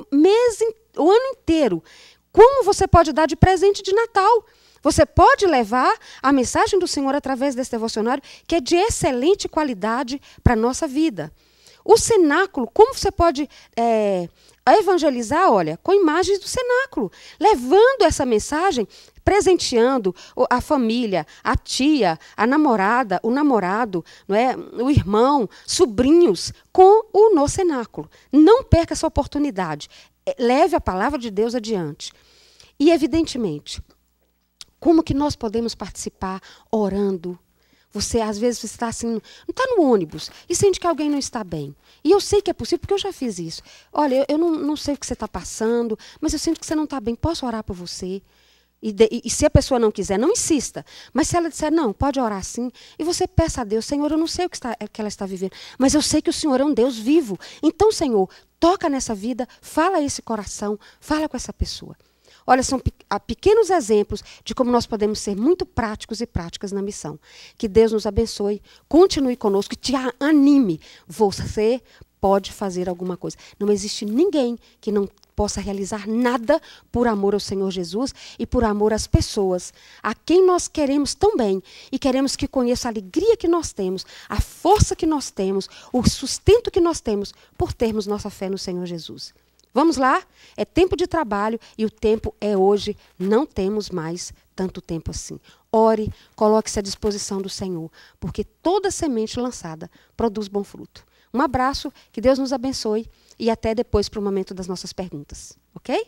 ano inteiro. Como você pode dar de presente de Natal? Você pode levar a mensagem do Senhor através desse devocionário, que é de excelente qualidade para a nossa vida. O cenáculo, como você pode evangelizar? Olha, com imagens do cenáculo, levando essa mensagem, presenteando a família, a tia, a namorada, o namorado, não é? O irmão, sobrinhos, com o no cenáculo. Não perca essa oportunidade. Leve a palavra de Deus adiante. E, evidentemente, como que nós podemos participar orando? Você, às vezes, está assim, não está no ônibus e sente que alguém não está bem. E eu sei que é possível, porque eu já fiz isso. Olha, eu não sei o que você está passando, mas eu sinto que você não está bem. Posso orar por você? E se a pessoa não quiser, não insista. Mas se ela disser, não, pode orar sim. E você peça a Deus, Senhor, eu não sei o que ela está vivendo, mas eu sei que o Senhor é um Deus vivo. Então, Senhor, toca nessa vida, fala a esse coração, fala com essa pessoa. Olha, são pequenos exemplos de como nós podemos ser muito práticos e práticas na missão. Que Deus nos abençoe, continue conosco e te anime. Você pode fazer alguma coisa. Não existe ninguém que não possa realizar nada por amor ao Senhor Jesus e por amor às pessoas, a quem nós queremos tão bem e queremos que conheça a alegria que nós temos, a força que nós temos, o sustento que nós temos por termos nossa fé no Senhor Jesus. Vamos lá? É tempo de trabalho e o tempo é hoje. Não temos mais tanto tempo assim. Ore, coloque-se à disposição do Senhor, porque toda semente lançada produz bom fruto. Um abraço, que Deus nos abençoe e até depois para o momento das nossas perguntas. Ok?